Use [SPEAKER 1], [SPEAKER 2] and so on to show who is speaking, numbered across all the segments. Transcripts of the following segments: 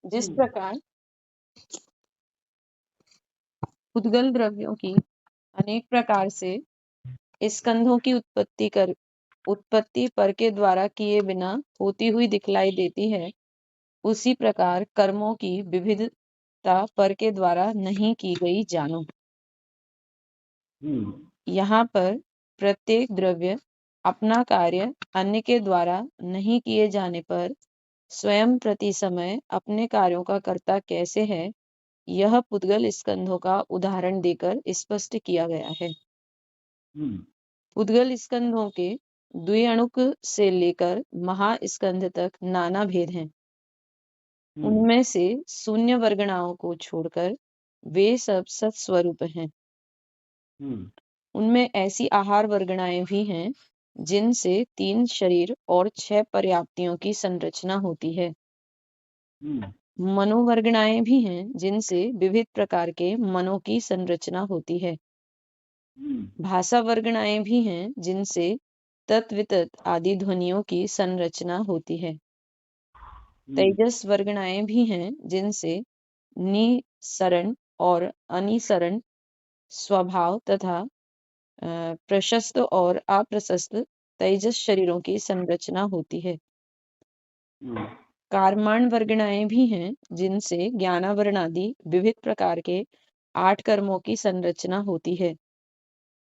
[SPEAKER 1] जिस प्रकार उद्गल द्रव्यों की अनेक प्रकार से स्कंधों की उत्पत्ति पर के द्वारा किए बिना होती हुई दिखलाई देती है, उसी प्रकार कर्मों की विविधता पर के द्वारा नहीं की गई जानो। यहाँ पर प्रत्येक द्रव्य अपना कार्य अन्य के द्वारा नहीं किए जाने पर स्वयं प्रति समय अपने कार्यों का कर्ता कैसे है, यह पुद्गल स्कंधों का उदाहरण देकर स्पष्ट किया गया है। पुद्गल स्कंधों के द्विअणुक से लेकर महास्कंध तक नाना भेद हैं। उनमें से शून्य वर्गणाओं को छोड़कर वे सब सत्स्वरूप हैं। उनमें ऐसी आहार वर्गणाएं भी हैं जिनसे 3 शरीर और 6 पर्याप्तियों की संरचना होती है। मनोवर्गणाएं भी हैं जिनसे विविध प्रकार के मनों की संरचना होती है। भाषा वर्गणाएं भी हैं जिनसे तत्वितत आदि ध्वनियों की संरचना होती है। तेजस वर्गणाएं भी हैं जिनसे निसरण और अनिसरण स्वभाव तथा प्रशस्त और अप्रशस्त तेजस शरीरों की संरचना होती है। कर्माण वर्गणाएं भी हैं जिनसे ज्ञानावरण आदि विविध प्रकार के 8 कर्मों की संरचना होती है।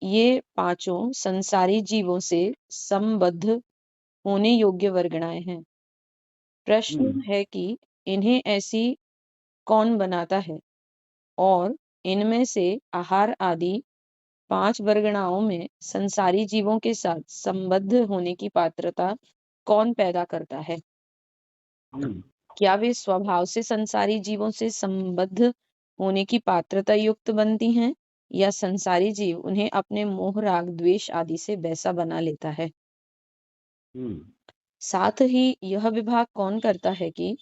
[SPEAKER 1] ये पांचों संसारी जीवों से संबद्ध होने योग्य वर्गणाएं हैं। प्रश्न है कि इन्हें ऐसी कौन बनाता है और इनमें से आहार आदि 5 वर्गणाओं में संसारी जीवों के साथ संबद्ध होने की पात्रता कौन पैदा करता है? क्या वे स्वभाव से संसारी जीवों से संबद्ध होने की पात्रता युक्त बनती हैं या संसारी जीव उन्हें अपने मोह राग द्वेष आदि से वैसा बना लेता है? साथ ही यह विभाग कौन करता है कि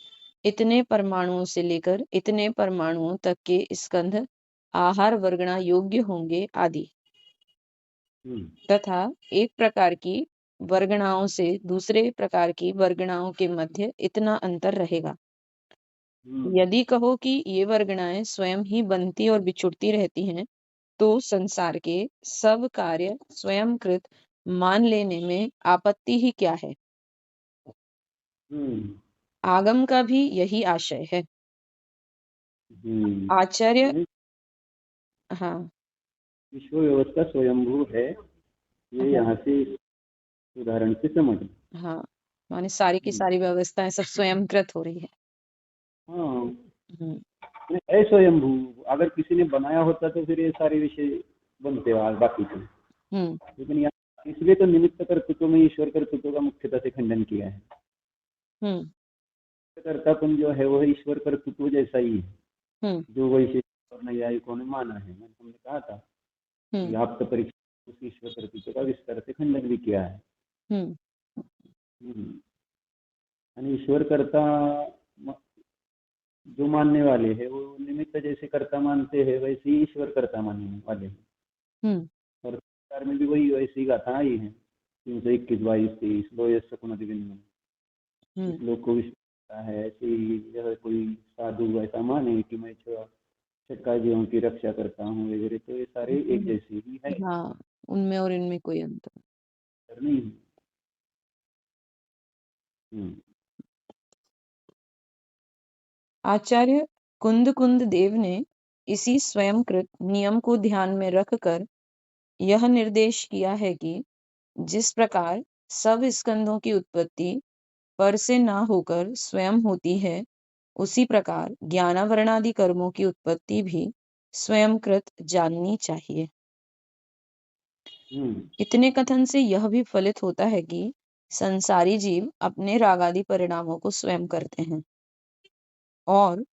[SPEAKER 1] इतने परमाणुओं से लेकर इतने परमाणुओं तक के स्कंध आहार वर्गणा योग्य होंगे आदि, तथा एक प्रकार की वर्गणाओं से दूसरे प्रकार की वर्गणाओं के मध्य इतना अंतर रहेगा। यदि कहो कि ये वर्गणाएं स्वयं ही बनती और बिछुड़ती रहती हैं, तो संसार के सब कार्य स्वयंकृत मान लेने में आपत्ति ही क्या है? आगम का भी यही आशय है। आचार्य हाँ
[SPEAKER 2] विश्व व्यवस्था स्वयंभू है, ये यहाँ से उदाहरण से समझ।
[SPEAKER 1] हाँ, माने सारी की सारी व्यवस्थाएं सब स्वयंकृत हो रही है।
[SPEAKER 2] हाँ, स्वयंभू अगर किसी ने बनाया होता तो फिर ये सारे विषय बनते बाकी के। लेकिन यहाँ इसलिए तो निमित्त कर्तृत्व में ईश्वर कर्तृत्व का मुख्यता से खंडन किया है। कर्तापन जो है वह ईश्वर कर्तृत्व जैसा ही है, जो वैशिष्ट और नैयायिकों ने माना है। हमने कहा था व्याप्त परीक्षा उस ईश्वर कर्तृत्व का विस्तार से खंडन भी किया है। ईश्वर कर्ता जो मानने वाले हैं वो निमित्त जैसे कर्ता मानते हैं वैसे ही ईश्वर कर्ता मानने वाले हैं। और संसार में भी वही वैसी गाथा आई है 321, 22, 23 लोय शकुन दिव्य लोग को है ऐसे यह कोई साधु ऐसा माने कि मैं छक्का जीवों की रक्षा करता हूँ वगैरह, तो ये सारे एक जैसे ही है।
[SPEAKER 1] हाँ, उनमें और इनमें कोई अंतर
[SPEAKER 2] नहीं है।
[SPEAKER 1] आचार्य कुंद देव ने इसी स्वयंकृत नियम को ध्यान में रखकर यह निर्देश किया है कि जिस प्रकार सब स्कंधों की उत्पत्ति पर से ना होकर स्वयं होती है, उसी प्रकार ज्ञानावरणादि कर्मों की उत्पत्ति भी स्वयंकृत जाननी चाहिए। इतने कथन से यह भी फलित होता है कि संसारी जीव अपने रागादि परिणामों को स्वयं करते हैं और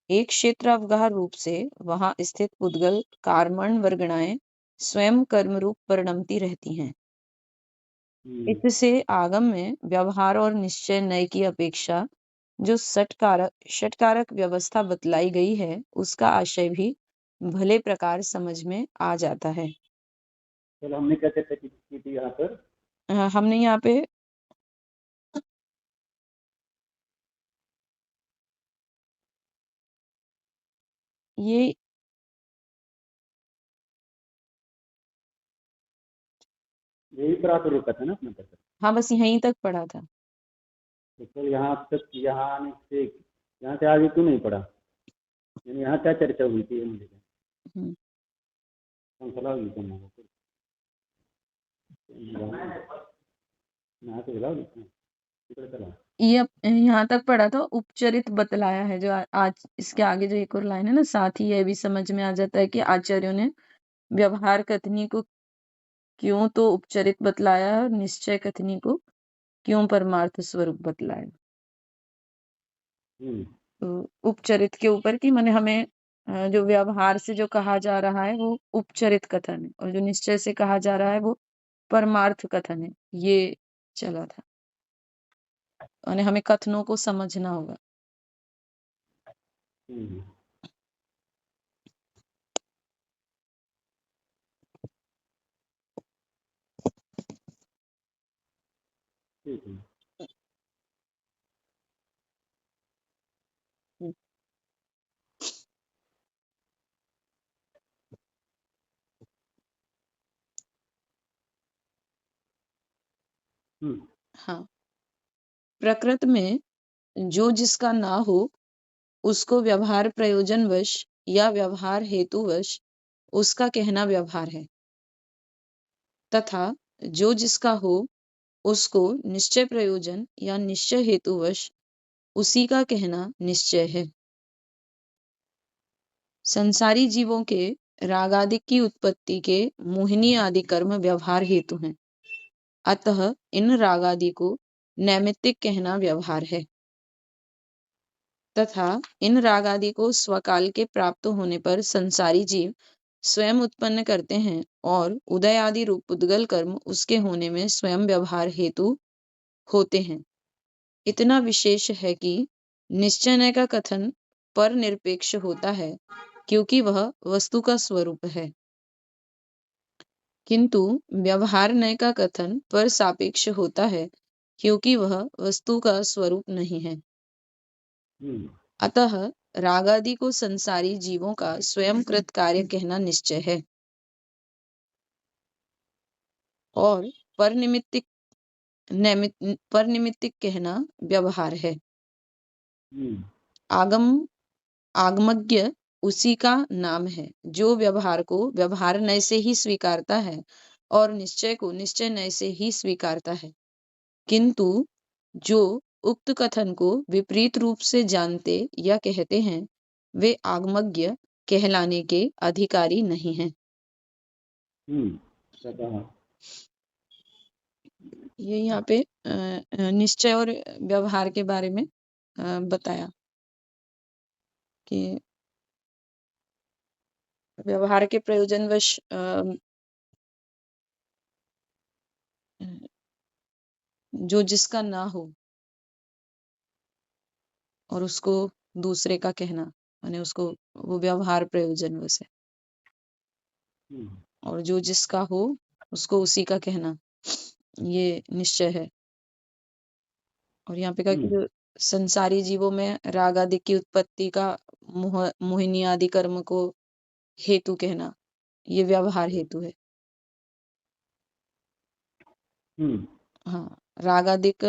[SPEAKER 1] एक क्षेत्र अवगाह रूप से वहां स्थित पुद्गल कार्मण वर्गणाएं स्वयं कर्म रूप परिणमती रहती हैं। इससे आगम में व्यवहार और निश्चय नय की अपेक्षा जो षटकारक व्यवस्था बतलाई गई है उसका आशय भी भले प्रकार समझ में आ जाता है।
[SPEAKER 2] चलो हमने क्या चर्चा की थी यहाँ पर?
[SPEAKER 1] हमने यहाँ पे ये
[SPEAKER 2] यही पर आप रुका था ना अपना तक?
[SPEAKER 1] हाँ, बस यहीं तक पढ़ा था।
[SPEAKER 2] तो फिर यहाँ तक, यहाँ आने से, यहाँ से आगे क्यों नहीं पढ़ा? यानी यहाँ क्या चर्चा हुई थी, ये मुझे
[SPEAKER 1] हम्म,
[SPEAKER 2] श्रृंखला हुई थी हमारे को। यहाँ से चला इधर चला।
[SPEAKER 1] ये यहाँ तक पढ़ा था, उपचरित बतलाया है। जो आज इसके आगे जो एक और लाइन है ना, साथ ही यह भी समझ में आ जाता है कि आचार्यों ने व्यवहार कथनी को क्यों तो उपचरित बतलाया और निश्चय कथनी को क्यों परमार्थ स्वरूप बतलाया। तो उपचरित के ऊपर की माने हमें जो व्यवहार से जो कहा जा रहा है वो उपचरित कथन है, और जो निश्चय से कहा जा रहा है वो परमार्थ कथन है। ये चला था, और हमें कथनों को समझना होगा।
[SPEAKER 2] ठीक है।
[SPEAKER 1] हाँ, प्रकृति में जो जिसका ना हो उसको व्यवहार प्रयोजनवश या व्यवहार हेतुवश उसका कहना व्यवहार है, तथा जो जिसका हो उसको निश्चय प्रयोजन या निश्चय हेतुवश उसी का कहना निश्चय है। संसारी जीवों के रागादि की उत्पत्ति के मोहिनी आदि कर्म व्यवहार हेतु हैं, अतः इन रागादि को नैमित्तिक कहना व्यवहार है, तथा इन राग आदि को स्वकाल के प्राप्त होने पर संसारी जीव स्वयं उत्पन्न करते हैं, और उदय आदि रूप उद्गल कर्म उसके होने में स्वयं व्यवहार हेतु होते हैं। इतना विशेष है कि निश्चय का कथन पर निरपेक्ष होता है क्योंकि वह वस्तु का स्वरूप है, किंतु व्यवहार नय का कथन पर सापेक्ष होता है क्योंकि वह वस्तु का स्वरूप नहीं है। अतः रागादि को संसारी जीवों का स्वयं कृत कार्य कहना निश्चय है, और परनिमित्तिक कहना व्यवहार है। आगमज्ञ उसी का नाम है जो व्यवहार को व्यवहार नय से ही स्वीकारता है और निश्चय को निश्चय नय से ही स्वीकारता है, किंतु जो उक्त कथन को विपरीत रूप से जानते या कहते हैं वे आगमज्ञ कहलाने के अधिकारी नहीं हैं। ये यहाँ पे निश्चय और व्यवहार के बारे में बताया कि व्यवहार के प्रयोजनवश जो जिसका ना हो और उसको दूसरे का कहना, माने उसको वो व्यवहार प्रयोजनवश है, और जो जिसका हो उसको उसी का कहना ये निश्चय है। और यहाँ पे कहा कि जो संसारी जीवों में राग आदि की उत्पत्ति का मोहिनी आदि कर्म को हेतु कहना ये व्यवहार हेतु है। हाँ, रागादिक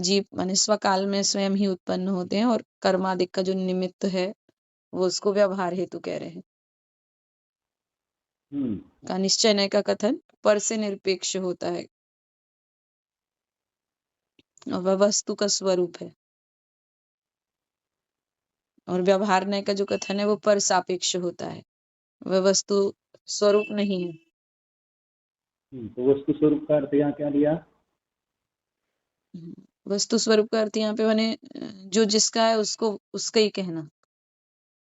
[SPEAKER 1] जीव माने स्वकाल में स्वयं ही उत्पन्न होते हैं, और कर्मादिक का जो निमित्त है वो उसको व्यवहार हेतु कह रहे हैं। का निश्चय नय का कथन पर से निरपेक्ष होता है और वह वस्तु का स्वरूप है, और व्यवहार नय का जो कथन है वो पर सापेक्ष होता है, वह वस्तु स्वरूप नहीं है।
[SPEAKER 2] तो वस्तु स्वरूप का अर्थ यहाँ क्या लिया?
[SPEAKER 1] वस्तु स्वरूप का अर्थ यहाँ पे माने जो जिसका है उसको उसका ही कहना।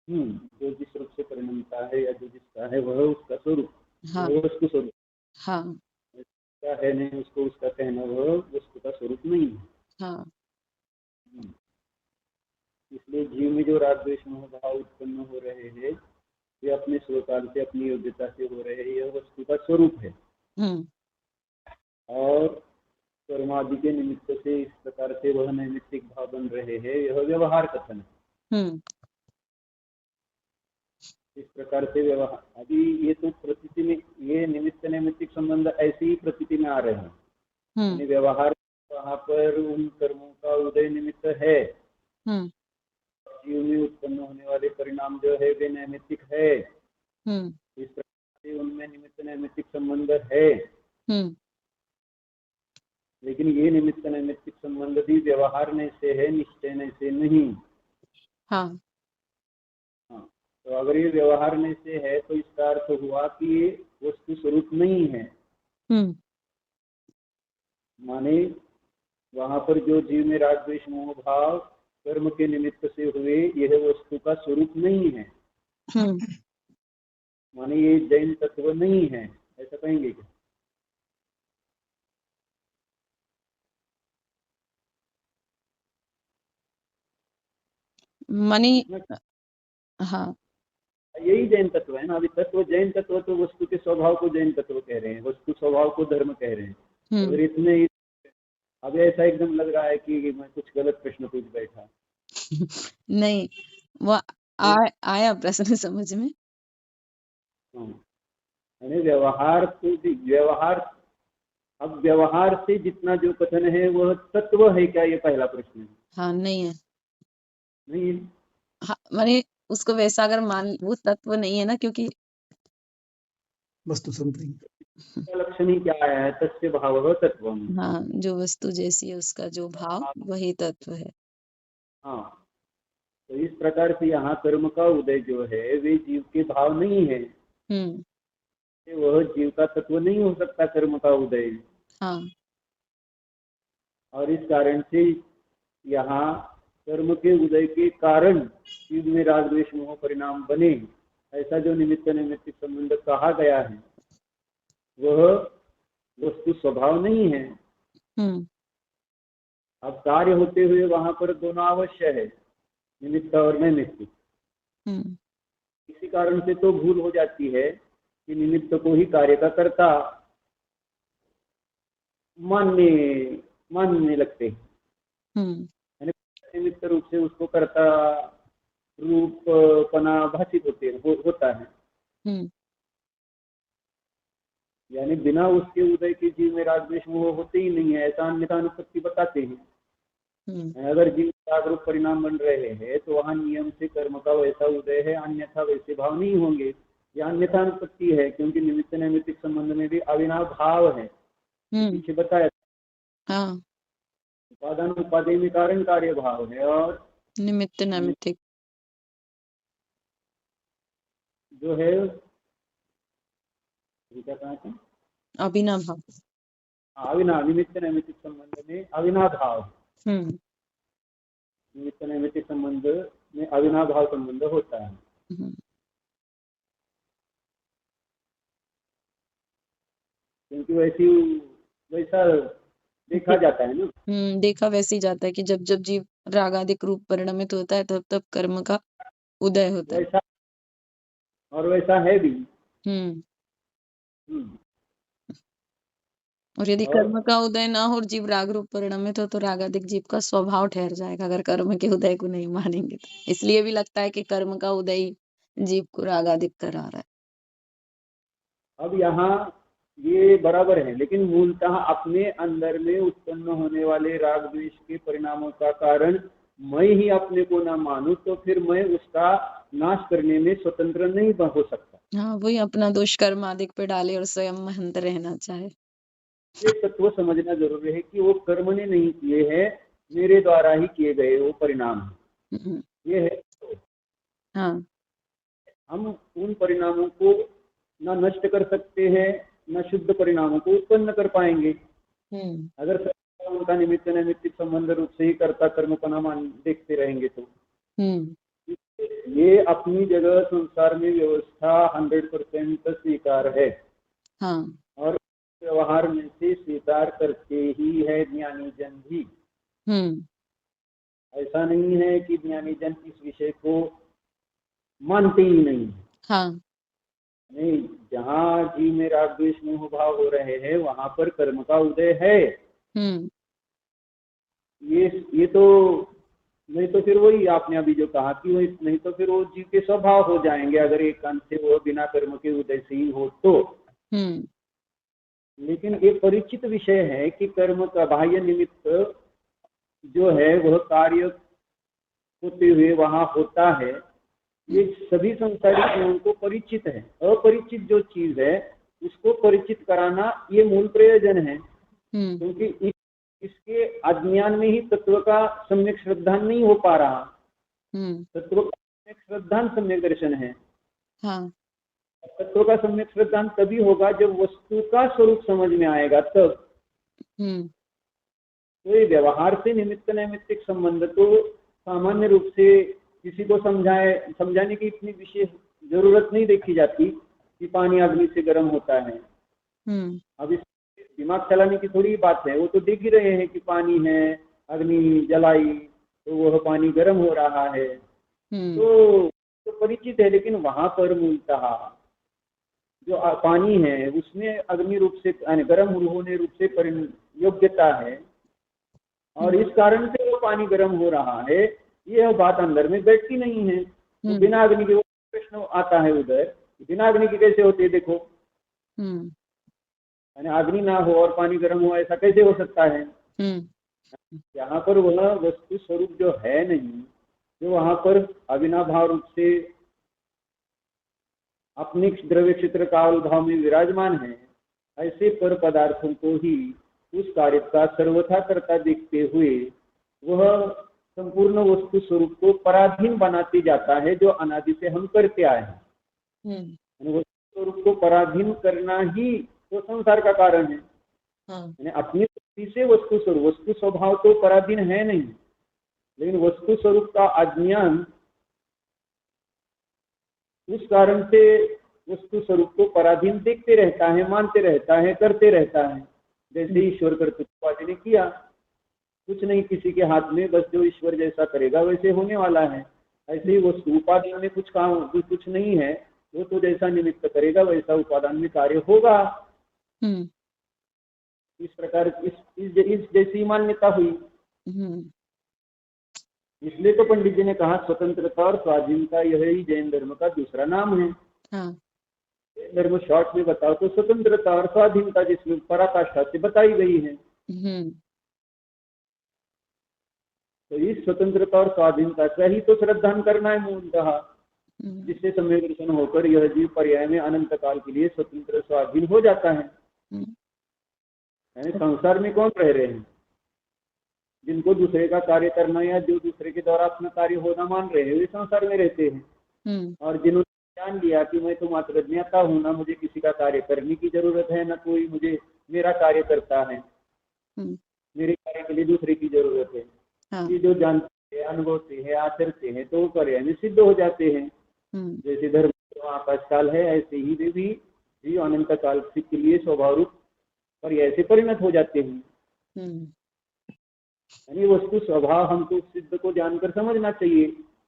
[SPEAKER 2] जो जिस रूप से परिणमता है या जो जिसका है वह उसका स्वरूप,
[SPEAKER 1] हाँ,
[SPEAKER 2] वह वस्तु स्वरूप।
[SPEAKER 1] हाँ,
[SPEAKER 2] उसका है नहीं उसको उसका कहना वह वस्तु का स्वरूप नहीं है।
[SPEAKER 1] हाँ,
[SPEAKER 2] इसलिए जीव में जो राग द्वेष मोह भाव उत्पन्न हो रहे हैं वे अपने स्वकाल से अपनी योग्यता से हो रहे हैं, यह वस्तु का स्वरूप है। और कर्मादि के निमित्त से इस प्रकार से वह नैमित्तिक भाव बन रहे हैं, यह व्यवहार कथन है। इस प्रकार से व्यवहार, अभी ये तो प्रतीति में, ये निमित्त नैमित्तिक संबंध ऐसे ही प्रतीति में आ रहे हैं, यानी व्यवहार वहाँ पर उन कर्मों का उदय निमित्त है, जीव में उत्पन्न होने वाले परिणाम जो है वे नैमित्तिक है, इस प्रकार से उनमें निमित्त नैमित्तिक संबंध है। लेकिन ये निमित्त नैमित्तिक संबंध भी व्यवहार से है, निश्चय से नहीं। हाँ, तो अगर ये व्यवहार से है तो इसका अर्थ हुआ कि ये वस्तु स्वरूप नहीं है। माने वहां पर जो जीव में राग द्वेष मोह भाव कर्म के निमित्त से हुए, यह वस्तु का स्वरूप नहीं है। माने ये जैन तत्व नहीं है, ऐसा कहेंगे क्या?
[SPEAKER 1] मनी, हाँ,
[SPEAKER 2] यही जैन तत्व है ना। अभी तत्व, जैन तत्व तो वस्तु के स्वभाव को जैन तत्व कह रहे हैं, वस्तु स्वभाव को धर्म कह रहे हैं। अगर इतने ही अब ऐसा एकदम लग रहा है कि मैं कुछ गलत प्रश्न पूछ बैठा।
[SPEAKER 1] नहीं, वो आया प्रश्न समझ में।
[SPEAKER 2] व्यवहार तो व्यवहार, अब व्यवहार से जितना जो कथन है वह तत्व है क्या, ये पहला प्रश्न है।
[SPEAKER 1] हाँ, नहीं है,
[SPEAKER 2] नहीं है।
[SPEAKER 1] हाँ, माने उसको वैसा अगर मान, वो तत्व नहीं है ना, क्योंकि
[SPEAKER 3] वस्तु स्वरूप नहीं।
[SPEAKER 2] लक्षण ही क्या आया है? तस्य भाव तत्व।
[SPEAKER 1] हाँ, जो वस्तु जैसी है उसका जो भाव वही तत्व है।
[SPEAKER 2] हाँ, तो इस प्रकार से यहाँ कर्म का उदय जो है वे जीव के भाव नहीं है, वह जीव का तत्व नहीं हो सकता कर्म का उदय।
[SPEAKER 1] हाँ,
[SPEAKER 2] और इस कारण से यहाँ कर्म के उदय के कारण जीव में राग द्वेष मोह परिणाम बने, ऐसा जो निमित्त नैमित्तिक संबंध कहा गया है वह वस्तु स्वभाव नहीं है। अब कार्य होते हुए वहां पर दोनों अवश्य है, निमित्त और नैमित्तिक। इसी कारण से तो भूल हो जाती है कि निमित्त को ही कार्य का कर्ता मानने लगते हैं, निमित्त रूप से उसको कर्ता रूप पना भाषित होता है। यानी बिना उसके उदय के जीव में राग द्वेष मोह होते ही नहीं है, ऐसा अन्यथा अनुपत्ति बताते हैं। अगर जीव राग रूप परिणाम बन रहे हैं तो वहां नियम से कर्म का वैसा उदय है, अन्यथा वैसे भाव नहीं होंगे। यह अन्यथा अनुपत्ति है, क्योंकि निमित्त नैमित्तिक संबंध में भी अविनाव भाव है, पीछे बताया।
[SPEAKER 1] हाँ,
[SPEAKER 2] उपादान उपादेय में कारण कार्य भाव है, और
[SPEAKER 1] निमित्त नैमित्तिक
[SPEAKER 2] जो है क्या कहा था?
[SPEAKER 1] अविनाव भाव।
[SPEAKER 2] अविनाव, निमित्त नैमित्तिक संबंध में अविनाव भाव, निमित्त नैमित्तिक संबंध में अविनाव भाव संबंध होता है। क्योंकि वैसा देखा जाता है ना।
[SPEAKER 1] देखा वैसे ही जाता है कि जब जब जीव रागादिक रूप परिणमित होता है तब तब कर्म का उदय होता है,
[SPEAKER 2] और वैसा है भी।
[SPEAKER 1] और यदि कर्म का उदय ना हो और जीव राग रूप परिणमित हो तो रागादिक जीव का स्वभाव ठहर जाएगा, अगर कर्म के उदय को नहीं मानेंगे तो। इसलिए भी लगता है कि कर्म का उदय जीव को रागादिक करा रहा है।
[SPEAKER 2] अब यहाँ ये बराबर है, लेकिन मूलतः अपने अंदर में उत्पन्न होने वाले राग द्वेष के परिणामों का कारण मैं ही अपने को ना मानूं तो फिर मैं उसका नाश करने में स्वतंत्र नहीं हो सकता।
[SPEAKER 1] हाँ, वही अपना दोष कर्म आदि पे डाले और स्वयं महंत रहना चाहे।
[SPEAKER 2] ये तत्व समझना जरूरी है कि वो कर्म ने नहीं किए हैं, मेरे द्वारा ही किए गए वो परिणाम है। ये है।
[SPEAKER 1] हाँ,
[SPEAKER 2] हम उन परिणामों को न नष्ट कर सकते हैं, न शुद्ध परिणामों को उत्पन्न कर पाएंगे। अगर उनका निमित्त नैमित्तिक संबंध रूप से ही कर्ता कर्म को न देखते रहेंगे तो ये अपनी जगह संसार में व्यवस्था 100% स्वीकार है।
[SPEAKER 1] हाँ,
[SPEAKER 2] और व्यवहार में से स्वीकार करते ही है ज्ञानी जन भी। ऐसा नहीं है कि ज्ञानी जन इस विषय को मानते ही नहीं।
[SPEAKER 1] हाँ,
[SPEAKER 2] नहीं, जहाँ जीव में राग द्वेष मोह भाव हो रहे हैं वहां पर कर्म का उदय है। ये तो नहीं तो फिर वही आपने अभी जो कहा कि वही, नहीं तो फिर वो जीव के स्वभाव हो जाएंगे अगर एकांत से वो बिना कर्म के उदय से ही हो तो। लेकिन एक परिचित विषय है कि कर्म का बाह्य निमित्त जो है वह कार्य होते हुए वहां होता है, ये सभी संसारी जीवों को परिचित है। अपरिचित जो चीज है उसको परिचित कराना ये मूल प्रयोजन है, क्योंकि इसके अज्ञान में ही तत्व का सम्यक श्रद्धान नहीं हो पा रहा। तत्व का सम्यक श्रद्धान सम्यक दर्शन है।
[SPEAKER 1] हाँ।
[SPEAKER 2] तत्व का सम्यक श्रद्धान तभी होगा जब वस्तु का स्वरूप समझ में आएगा तब। तो ये व्यवहार से निमित्त नैमित्तिक संबंध तो सामान्य रूप से किसी को समझाने की इतनी विशेष जरूरत नहीं देखी जाती कि पानी अग्नि से गर्म होता है। अब इस दिमाग चलाने की थोड़ी बात है, वो तो देख ही रहे हैं कि पानी है, अग्नि जलाई तो वह पानी गर्म हो रहा है। तो परिचित है, लेकिन वहां पर मूलतः जो पानी है उसमें अग्नि रूप से गर्म होने रूप से योग्यता है, और इस कारण से वो पानी गर्म हो रहा है, यह बात अंदर में बैठती नहीं है। तो बिना अग्नि के, वो प्रश्न आता है उधर, बिना अग्नि के कैसे होते है? देखो, अग्नि ना हो और पानी गर्म हो, ऐसा कैसे हो सकता है? यहाँ पर वह वस्तु स्वरूप जो है नहीं, जो वहां पर अविनाभाव रूप से अपने द्रव्य क्षेत्र काल भाव में विराजमान है, ऐसे पर पदार्थों को ही उस कार्य का सर्वथा करता देखते हुए वह संपूर्ण वस्तु स्वरूप को पराधीन बनाते जाता है, जो अनादि से हम करते आए हैं। वस्तु स्वरूप को पराधीन करना ही तो संसार का कारण है। अपनी वृत्ति से वस्तु स्वरूप, वस्तु स्वभाव तो पराधीन है नहीं, लेकिन वस्तु स्वरूप का अज्ञान उस कारण से वस्तु स्वरूप को पराधीन देखते रहता है, मानते रहता है, करते रहता है। जैसे ईश्वर कर्तृत्ववादी ने किया, कुछ नहीं किसी के हाथ में, बस जो ईश्वर जैसा करेगा वैसे होने वाला है। ऐसे ही वस्तु उपादान में कुछ नहीं है, वो तो जैसा निमित्त करेगा वैसा उपादान में कार्य होगा। इस प्रकार इस जैसी मान्यता हुई। इसलिए तो पंडित जी ने कहा स्वतंत्रता और स्वाधीनता यह ही जैन धर्म का दूसरा नाम है। धर्म शॉर्ट में बताओ तो स्वतंत्रता और स्वाधीनता, जिसमें पराकाष्ठा से बताई गई है। तो इस स्वतंत्रता और स्वाधीनता का ही तो श्रद्धान करना है मूलतः, जिससे सम्यक दर्शन होकर यह जीव पर्याय में अनंत काल के लिए स्वतंत्र स्वाधीन हो जाता है। संसार में कौन रह रहे हैं? जिनको दूसरे का कार्य करना या जो दूसरे के द्वारा अपना कार्य होना मान रहे हैं, वे संसार में रहते हैं। और जिन्होंने जान लिया कि मैं तो मात्र ज्ञाता हूँ, ना मुझे किसी का कार्य करने की जरूरत है, ना कोई मुझे मेरा कार्य करता है, मेरे कार्य के लिए दूसरे की जरूरत है। ये जो जानते हैं, अनुभवते हैं, आचरते हैं, तो पर्याय में सिद्ध हो जाते हैं। जैसे धर्म आकाश काल है, ऐसे ही वे भी अनंत काल के लिए स्वभाव रूप पर्याय से परिणत हो जाते हैं। यानी वस्तु स्वभाव हमको सिद्ध को जानकर समझना चाहिए।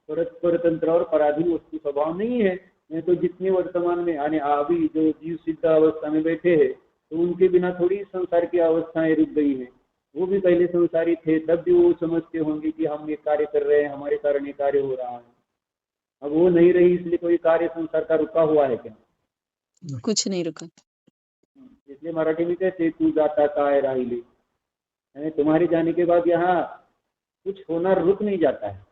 [SPEAKER 2] परतंत्र और पराधीन वस्तु स्वभाव नहीं है। नहीं तो जितने वर्तमान में अभी जो जीव सिद्ध अवस्था में बैठे हैं, तो उनके बिना थोड़ी संसार की अवस्थाएं रुक गई है। वो भी पहले संसारी थे, तब भी वो समझते होंगे कि हम ये कार्य कर रहे हैं, हमारे कारण ये कार्य हो रहा है। अब वो नहीं रही, इसलिए कोई कार्य संसार का रुका हुआ है क्या?
[SPEAKER 1] कुछ नहीं रुका।
[SPEAKER 2] इसलिए मराठी में कहते तू जाता काय राहिले, तुम्हारे जाने के बाद यहाँ कुछ होना रुक नहीं जाता है।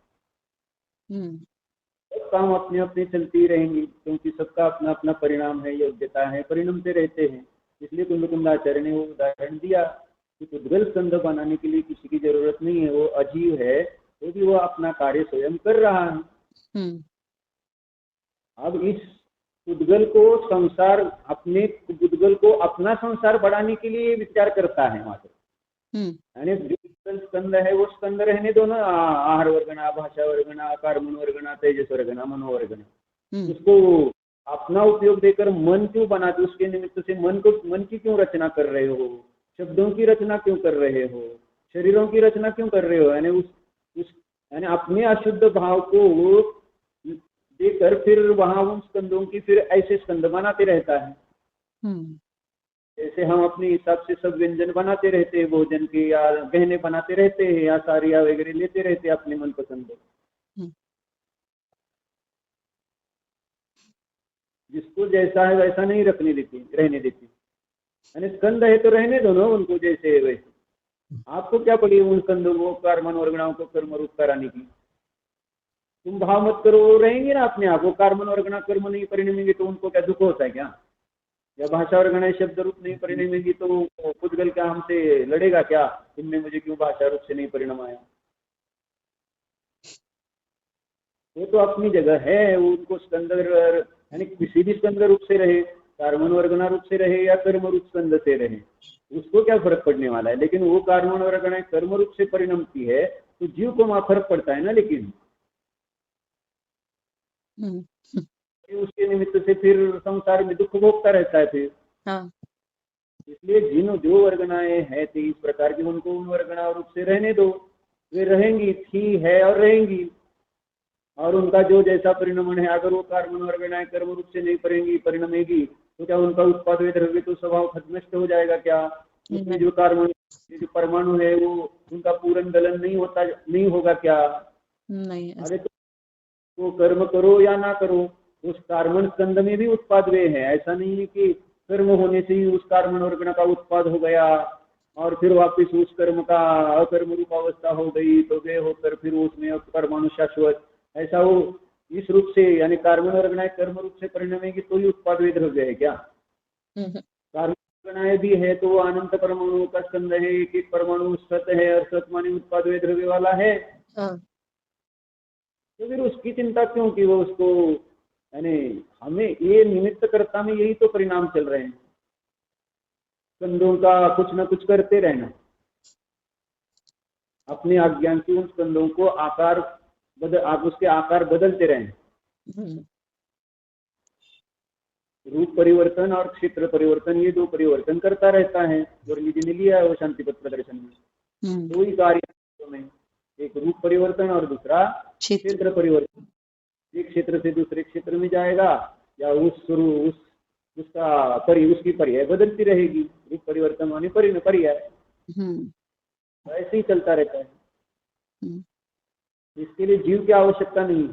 [SPEAKER 2] सब काम अपने अपने चलते ही रहेंगे, क्योंकि सबका अपना अपना परिणाम है, योग्यता है, परिणाम से रहते हैं। इसलिए कुंदकुंदाचार्य ने वो उदाहरण दिया कि उद्गल स्कंद बनाने के लिए किसी की जरूरत नहीं है। वो अजीव है तो भी वो अपना कार्य स्वयं कर रहा है। अब इस उद्गल को संसार, अपने उद्गल को अपना संसार बढ़ाने के लिए विचार करता है मात्र। यानी जो स्कंद है वो स्कंद रहने दो ना, आहार वर्गना, भाषा वर्गना, आकार मन वर्गना, तेजस वर्गना, मनोवर्गना, उसको अपना उपयोग देकर मन क्यों बनाते? उसके निमित्त से मन की क्यों रचना कर रहे हो? शब्दों की रचना क्यों कर रहे हो? शरीरों की रचना क्यों कर रहे हो? यानी अपने अशुद्ध भाव को देकर फिर वहां उन स्कंदों की फिर ऐसे स्कंद बनाते रहता है। जैसे हम अपने हिसाब से सब व्यंजन बनाते रहते हैं भोजन के, या गहने बनाते रहते हैं, या साड़ियाँ वगैरह लेते रहते हैं अपने मनपसंद। जिसको जैसा है वैसा नहीं रहने देती। यानी स्कंद है तो रहने दो ना उनको जैसे है वैसे। आपको क्या पड़ी उन स्कंदों को, कर्मन वर्गणाओं को कर्म रूप कराने की? तुम भाव मत करो, वो रहेंगे ना अपने आप। वो कर्मन वर्गणा कर्म नहीं परिणमेंगे तो उनको क्या दुख होता है क्या? या भाषा वर्गणा शब्द रूप नहीं परिणमेंगी तो पुद्गल क्या हमसे लड़ेगा क्या, तुमने मुझे क्यों भाषा रूप से नहीं परिणम आया? वो तो अपनी जगह है, वो उनको स्कंद यानी किसी भी स्कंद रूप से रहे, कार्बन वर्गना रूप से रहे या कर्म रूप स्कंद से रहे, उसको क्या फर्क पड़ने वाला है? लेकिन वो कार्बन वर्गना कर्म रूप से परिणमती है तो जीव को वहां फर्क पड़ता है ना। लेकिन उसके निमित्त से फिर संसार में दुख भोगता रहता है फिर।
[SPEAKER 1] हाँ।
[SPEAKER 2] इसलिए जिन जो वर्गनाएं हैं 23 प्रकार की, उनको उन वर्गना रूप से रहने दो, वे रहेंगी, थी, है और रहेंगी। और उनका जो जैसा परिणमन है, अगर वो कार्बन वर्गनाएं कर्म रूप से नहीं परिणमेगी तो क्या उनका उत्पाद द्रव्य तो स्वभाव नष्ट हो जाएगा क्या? उसमें जो कार्बन जो परमाणु है वो उनका पूर्ण गलन नहीं होगा क्या?
[SPEAKER 1] नहीं।
[SPEAKER 2] अरे तो कर्म करो या ना करो, उस कार्बन स्कंद में भी उत्पाद वे है। ऐसा नहीं है कि कर्म होने से ही उस कार्बन वर्गना का उत्पाद हो गया और फिर वापिस उस कर्म का अकर्म रूप अवस्था हो गई तो वे होकर फिर उसमें परमाणु शाश्वत। ऐसा वो इस रूप से यानी कार्बन वर्गनाएं कर्म रूप से परिणमेगी तो ही उत्पाद वे द्रव्य है क्या? कार्बन वर्गनाएं भी है तो वो अनंत परमाणु का स्कंद है, एक एक परमाणु सत है और सत मानी उत्पाद वे द्रव्य वाला है। तो फिर उसकी चिंता क्यों कि वो उसको, यानी हमें ये निमित्त कर्ता में यही तो परिणाम चल रहे हैं, स्कंदों का कुछ ना कुछ करते रहना, अपने अज्ञान से उन स्कंदों को आप उसके आकार बदलते रहें। रूप परिवर्तन और क्षेत्र परिवर्तन, ये दो परिवर्तन करता रहता है। मुरली जी ने लिया है वो शांतिपद प्रदर्शन में। दो ही कार्य में, एक रूप परिवर्तन और दूसरा क्षेत्र परिवर्तन। एक क्षेत्र से दूसरे क्षेत्र में जाएगा या उसकी पर्याय बदलती रहेगी। रूप परिवर्तन माने पर्याय, ऐसे ही चलता रहता है। इसके लिए जीव की आवश्यकता नहीं है।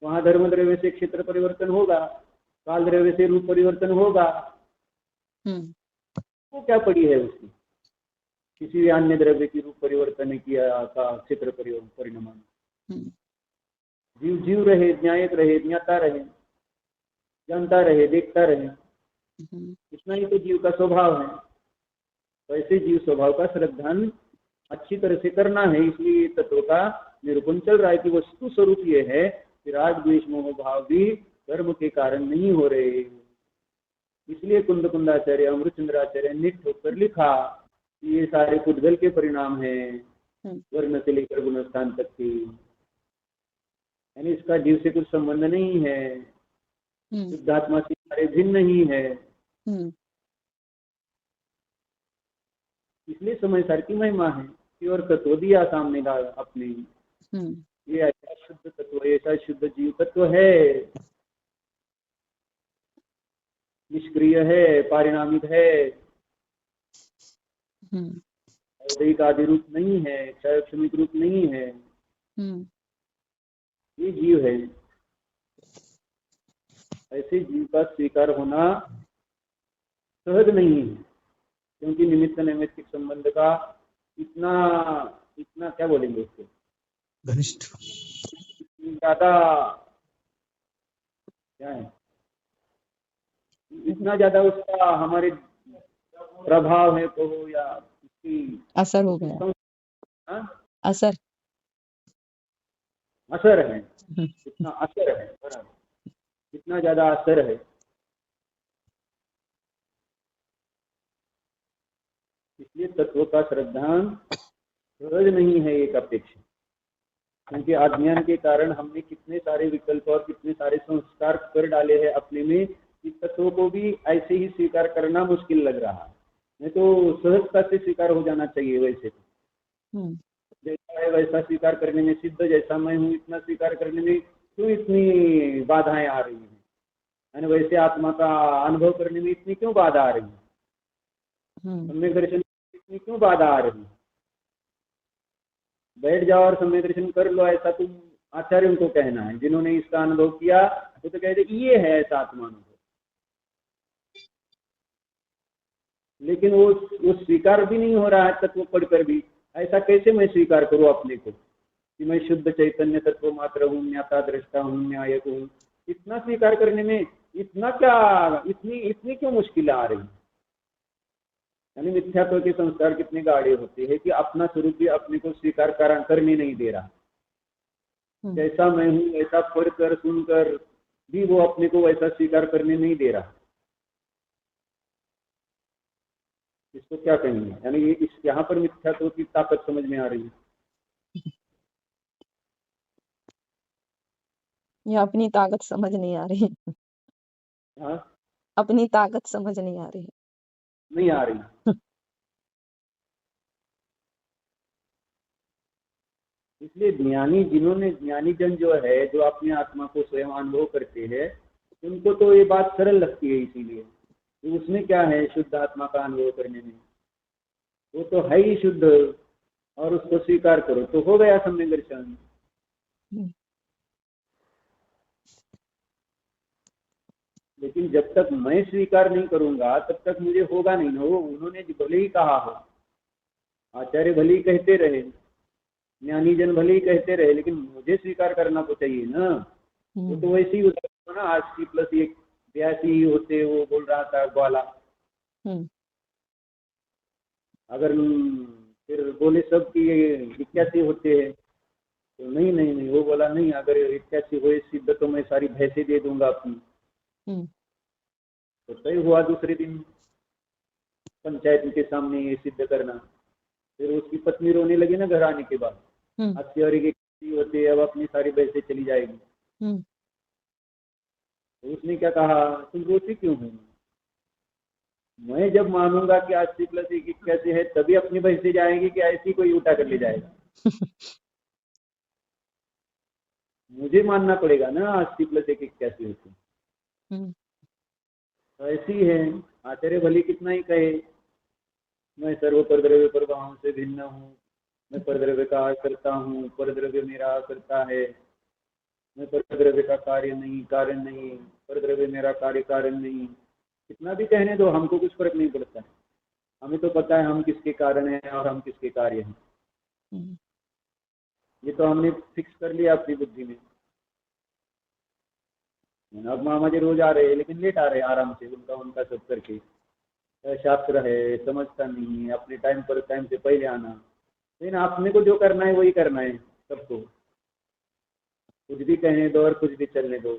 [SPEAKER 2] वहां धर्म द्रव्य से क्षेत्र परिवर्तन होगा, काल द्रव्य से रूप परिवर्तन होगा, वो क्या पड़ी है उसकी? किसी भी अन्य द्रव्य की रूप परिवर्तन किया का क्षेत्र परिणमन। जीव रहे, ज्ञायक रहे, ज्ञाता रहे, जानता रहे, देखता रहे, इतना ही तो जीव का स्वभाव है। वैसे जीव स्वभाव का श्रद्धान अच्छी तरह से करना है। इसलिए तत्व का निरूपण चल रहा है कि वस्तु स्वरूप ये है कि राग द्वेष मोह भाव भी कर्म के कारण नहीं हो रहे। इसलिए कुंदाचार्य अमृतचंद्राचार्य ने ठोकर लिखा कि ये सारे पुद्गल के परिणाम है, वर्ण से लेकर गुणस्थान तक की, यानी इसका जीव से कुछ संबंध नहीं है, शुद्धात्मा से सारे भिन्न नहीं है। इसलिए समय सार की महिमा है कि और तत्व दिया सामने का अपने, ये ऐसा शुद्ध तत्व, ऐसा शुद्ध जीव तत्व है, निष्क्रिय है, पारिणामिक है, औदैहिक आदि रूप नहीं है, क्षमिक रूप नहीं है, ये जीव है। ऐसे जीव का स्वीकार होना सहज नहीं है, क्योंकि निमित्त नैमित्तिक संबंध का इतना क्या बोलेंगे उसको,
[SPEAKER 3] घनिष्ठ
[SPEAKER 2] ज्यादा क्या है, इतना ज्यादा उसका हमारे प्रभाव है तो या उसकी
[SPEAKER 1] असर हो गया। असर
[SPEAKER 2] है, इतना असर है, बराबर, इतना ज्यादा असर है। इसलिए तत्व का श्रद्धान सहज नहीं है एक अपेक्षा, क्योंकि अज्ञान के कारण हमने कितने सारे विकल्प और कितने सारे संस्कार कर डाले हैं अपने में, कि तत्व को भी ऐसे ही स्वीकार करना मुश्किल लग रहा है। नहीं तो सहजता से स्वीकार हो जाना चाहिए। वैसे जैसा है वैसा स्वीकार करने में सिद्ध, जैसा मैं हूँ इतना स्वीकार करने में क्यों इतनी बाधाएं आ रही हैं? यानी वैसे आत्मा का अनुभव करने में इतनी क्यों बाधा आ रही है, सम्यक दर्शन इतनी क्यों बाधा आ रही है? बैठ जाओ और सम्यक दर्शन कर लो, ऐसा तुम आचार्यों को कहना है। जिन्होंने इसका अनुभव किया वो तो कहते ये है ऐसा आत्मा अनुभव, लेकिन वो स्वीकार भी नहीं हो रहा है तत्व पढ़कर भी। ऐसा कैसे मैं स्वीकार करूं अपने को कि मैं शुद्ध चैतन्य तत्व मात्र हूँ, ज्ञाता दृष्टा हूँ, न्यायक हूँ? इतना स्वीकार करने में इतना क्या, इतनी इतनी क्यों मुश्किल आ रही? यानी मिथ्यात्व के संस्कार कितने गाढ़े होते हैं कि अपना स्वरूप भी अपने को स्वीकार करने नहीं दे रहा। जैसा मैं हूँ ऐसा पढ़कर सुनकर भी वो अपने को वैसा स्वीकार करने नहीं दे रहा। इसको क्या कहेंगे? यानी ये यहाँ पर मिथ्यात्व की ताकत समझ में आ रही है।
[SPEAKER 1] ये अपनी ताकत समझ नहीं आ रही।
[SPEAKER 2] हाँ,
[SPEAKER 1] अपनी ताकत समझ नहीं आ रही।
[SPEAKER 2] नहीं आ रही। इसलिए ज्ञानी जन जो है, जो अपनी आत्मा को स्वयं अनुभव करते हैं, उनको तो ये बात सरल लगती है। इसीलिए तो उसमें क्या है शुद्ध आत्मा का अनुभव करने में? वो तो है ही शुद्ध, और उसको स्वीकार करो तो हो गया सम्यक दर्शन। लेकिन जब तक मैं स्वीकार नहीं करूंगा तब तक मुझे होगा नहीं ना। वो उन्होंने भले ही कहा हो, आचार्य भले ही कहते रहे, ज्ञानी जन भले ही कहते रहे, लेकिन मुझे स्वीकार करना तो चाहिए ना। वो तो वैसे ही होता ना, 80+1 82 होते, वो बोल रहा था ग्वाला। अगर फिर बोले सब कि 81 होते हैं तो नहीं नहीं नहीं, वो बोला नहीं, अगर 81 हुए सिद्ध तो मैं सारी भैंसे दे दूंगा अपनी। तो तय हुआ दूसरे दिन पंचायत के सामने ये सिद्ध करना। फिर उसकी पत्नी रोने लगी ना घर आने के बाद, 80 और 81 होते, अब अपनी सारी भैंसे चली जाएगी। तो उसने क्या कहा, तुम रोती क्यों हो? मैं जब मानूंगा कि 80+1 81 है तभी अपनी भैंसे जाएगी, कि ऐसी कोई उठा कर ले जाएगा? मुझे मानना पड़ेगा ना 80+1 81 होते। तो ऐसी है, आचार्य भले कितना ही कहे मैं सर्व परद्रव्य प्रभावों से भिन्न हूँ, मैं परद्रव्य का करता हूँ, परद्रव्य मेरा करता है, मैं परद्रव्य का कार्य नहीं कारण नहीं, परद्रव्य मेरा कार्य कारण नहीं, कितना भी कहने दो हमको कुछ फर्क नहीं पड़ता है। हमें तो पता है हम किसके कारण हैं और हम किसके कार्य हैं। ये तो हमने फिक्स कर लिया अपनी बुद्धि में। अब मामा जी रोज आ रहे हैं, लेकिन लेट आ रहे हैं आराम से, उनका सब करके। शास्त्र है, समझता नहीं, अपने टाइम से पहले आना। लेकिन आपने को जो करना है वही करना है सबको, कुछ भी कहने दो और कुछ भी चलने दो।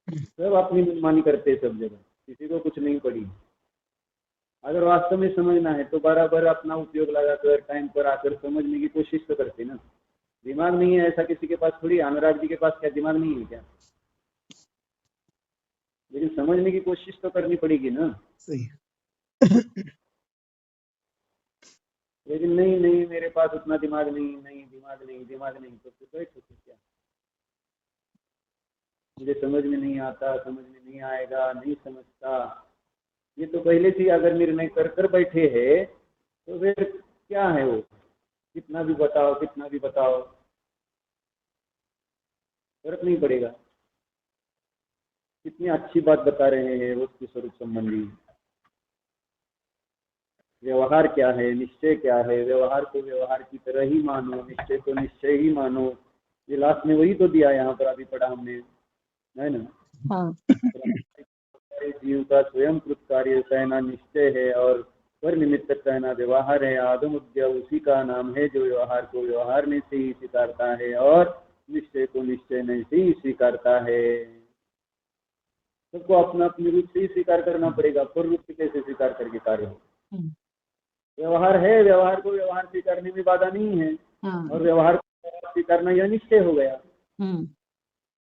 [SPEAKER 2] सब अपनी मनमानी करते हैं सब जगह, किसी को कुछ नहीं पड़ी। अगर वास्तव में समझना है तो बराबर अपना उपयोग लगाकर टाइम पर आकर समझने की कोशिश तो करते ना। दिमाग नहीं है ऐसा किसी के पास थोड़ी, अनुराग जी के पास क्या दिमाग नहीं है क्या? लेकिन समझने की कोशिश तो करनी पड़ेगी ना।
[SPEAKER 3] सही।
[SPEAKER 2] लेकिन नहीं नहीं, मेरे पास उतना दिमाग नहीं, दिमाग नहीं, तो फिर बैठो क्या? मुझे समझ में नहीं आता, समझ में नहीं आएगा, नहीं समझता, ये तो पहले से अगर निर्णय कर बैठे हैं तो फिर क्या है वो, कितना भी बताओ फर्क नहीं पड़ेगा। कितनी अच्छी बात बता रहे हैं वस्तु स्वरूप संबंधी। व्यवहार क्या है, निश्चय क्या है, व्यवहार को व्यवहार की तरह ही मानो, निश्चय को निश्चय ही मानो। ये लास्ट में वही तो दिया यहाँ पर अभी पढ़ा हमने, है ना? हाँ। जीव का स्वयं कृत कार्य कहना निश्चय है और पर निमित्त कहना व्यवहार है। आदम उद्यव उसी का नाम है जो व्यवहार को व्यवहार में से ही स्वीकारता है और निश्चय को निश्चय में से ही स्वीकारता है। सबको अपना अपनी रूप से ही स्वीकार करना पड़ेगा, पर रूप से कैसे स्वीकार करके कार्य हो? व्यवहार है, व्यवहार को व्यवहार स्वीकारने में बाधा नहीं है। और व्यवहार को स्वीकारना यह निश्चय हो गया।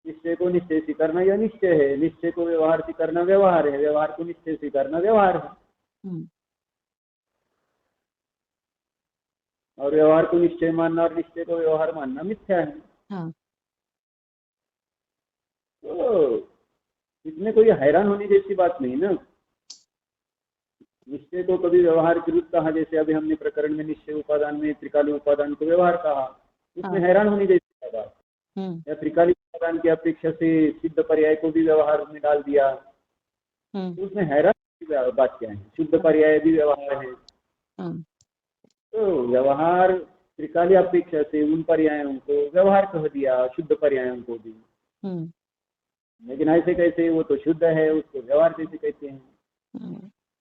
[SPEAKER 2] निश्चय को निश्चय स्वीकारना यह निश्चय है, निश्चय को व्यवहार स्वीकारना व्यवहार है, व्यवहार को निश्चय स्वीकारना व्यवहार है। और व्यवहार को निश्चय मानना और निश्चय को व्यवहार मानना मिथ्या है। तो इसमें कोई हैरान होने जैसी बात नहीं ना। निश्चय को कभी व्यवहार के रूप कहा, जैसे अभी हमने प्रकरण में निश्चय उपादान में त्रिकाली उपादान को व्यवहार कहा, उसमें हैरान होने जैसी बात। या त्रिकाली उपादान की अपेक्षा से सिद्ध पर्याय को भी व्यवहार में डाल दिया, तो उसमें हैरान बात क्या है? शुद्ध पर्याय भी व्यवहार है। तो व्यवहार त्रिकाली अपेक्षा से उन पर्यायों को व्यवहार कह दिया, शुद्ध पर्यायों को भी। लेकिन ऐसे कैसे, वो तो शुद्ध है, उसको व्यवहार कैसे कहते हैं?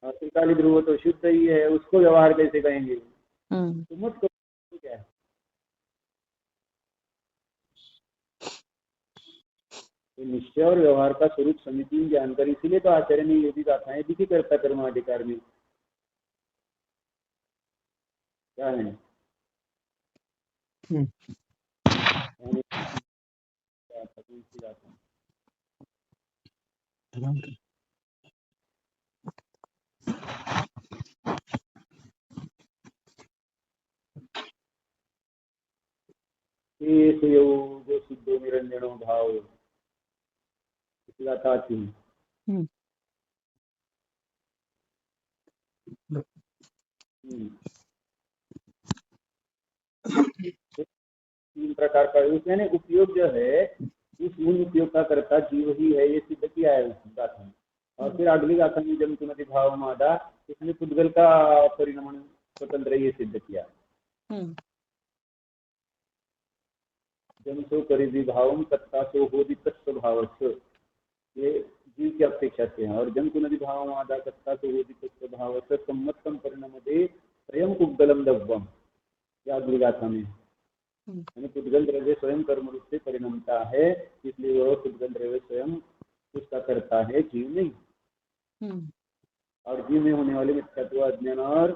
[SPEAKER 2] और त्रिकाली ध्रुव तो शुद्ध ही है, उसको व्यवहार कैसे कहेंगे? तो मत करो, क्या है? तो निश्चय और व्यवहार का स्वरूप समिति जानकर, इसीलिए तो आचार्य ने ये भी गाथाएं लिखी कर्ता कर्माधिकार में। क्या है? जो शुद्धो निरंजनो भाव गाथा थी। तीन प्रकार का उसमें उपयोग जो है, उस मूल उपयोग का करता जीव ही है, ये सिद्ध किया है उस गाथा में। और फिर अगली गाथा में जमकुमति भाव मादा, इसमें पुद्गल का परिणाम स्वतंत्र ये सिद्ध किया। जमसो परिधि भाव तत्ता सो होदि तत्स्वभाव, ये जीव की अपेक्षा से है। और जमकुमति भाव मादा तत्ता सो होदि तत्स्वभाव सम्मतम परिणाम दे स्वयं पुद्गलम दव्वम, या अगली गाथा में। पुद्गल द्रव्य स्वयं कर्म रूप से परिणमता है, इसलिए वह पुद्गल द्रव्य स्वयं उसका करता है, जीव नहीं। और जीव में होने वाले मिथ्यात्व अज्ञान और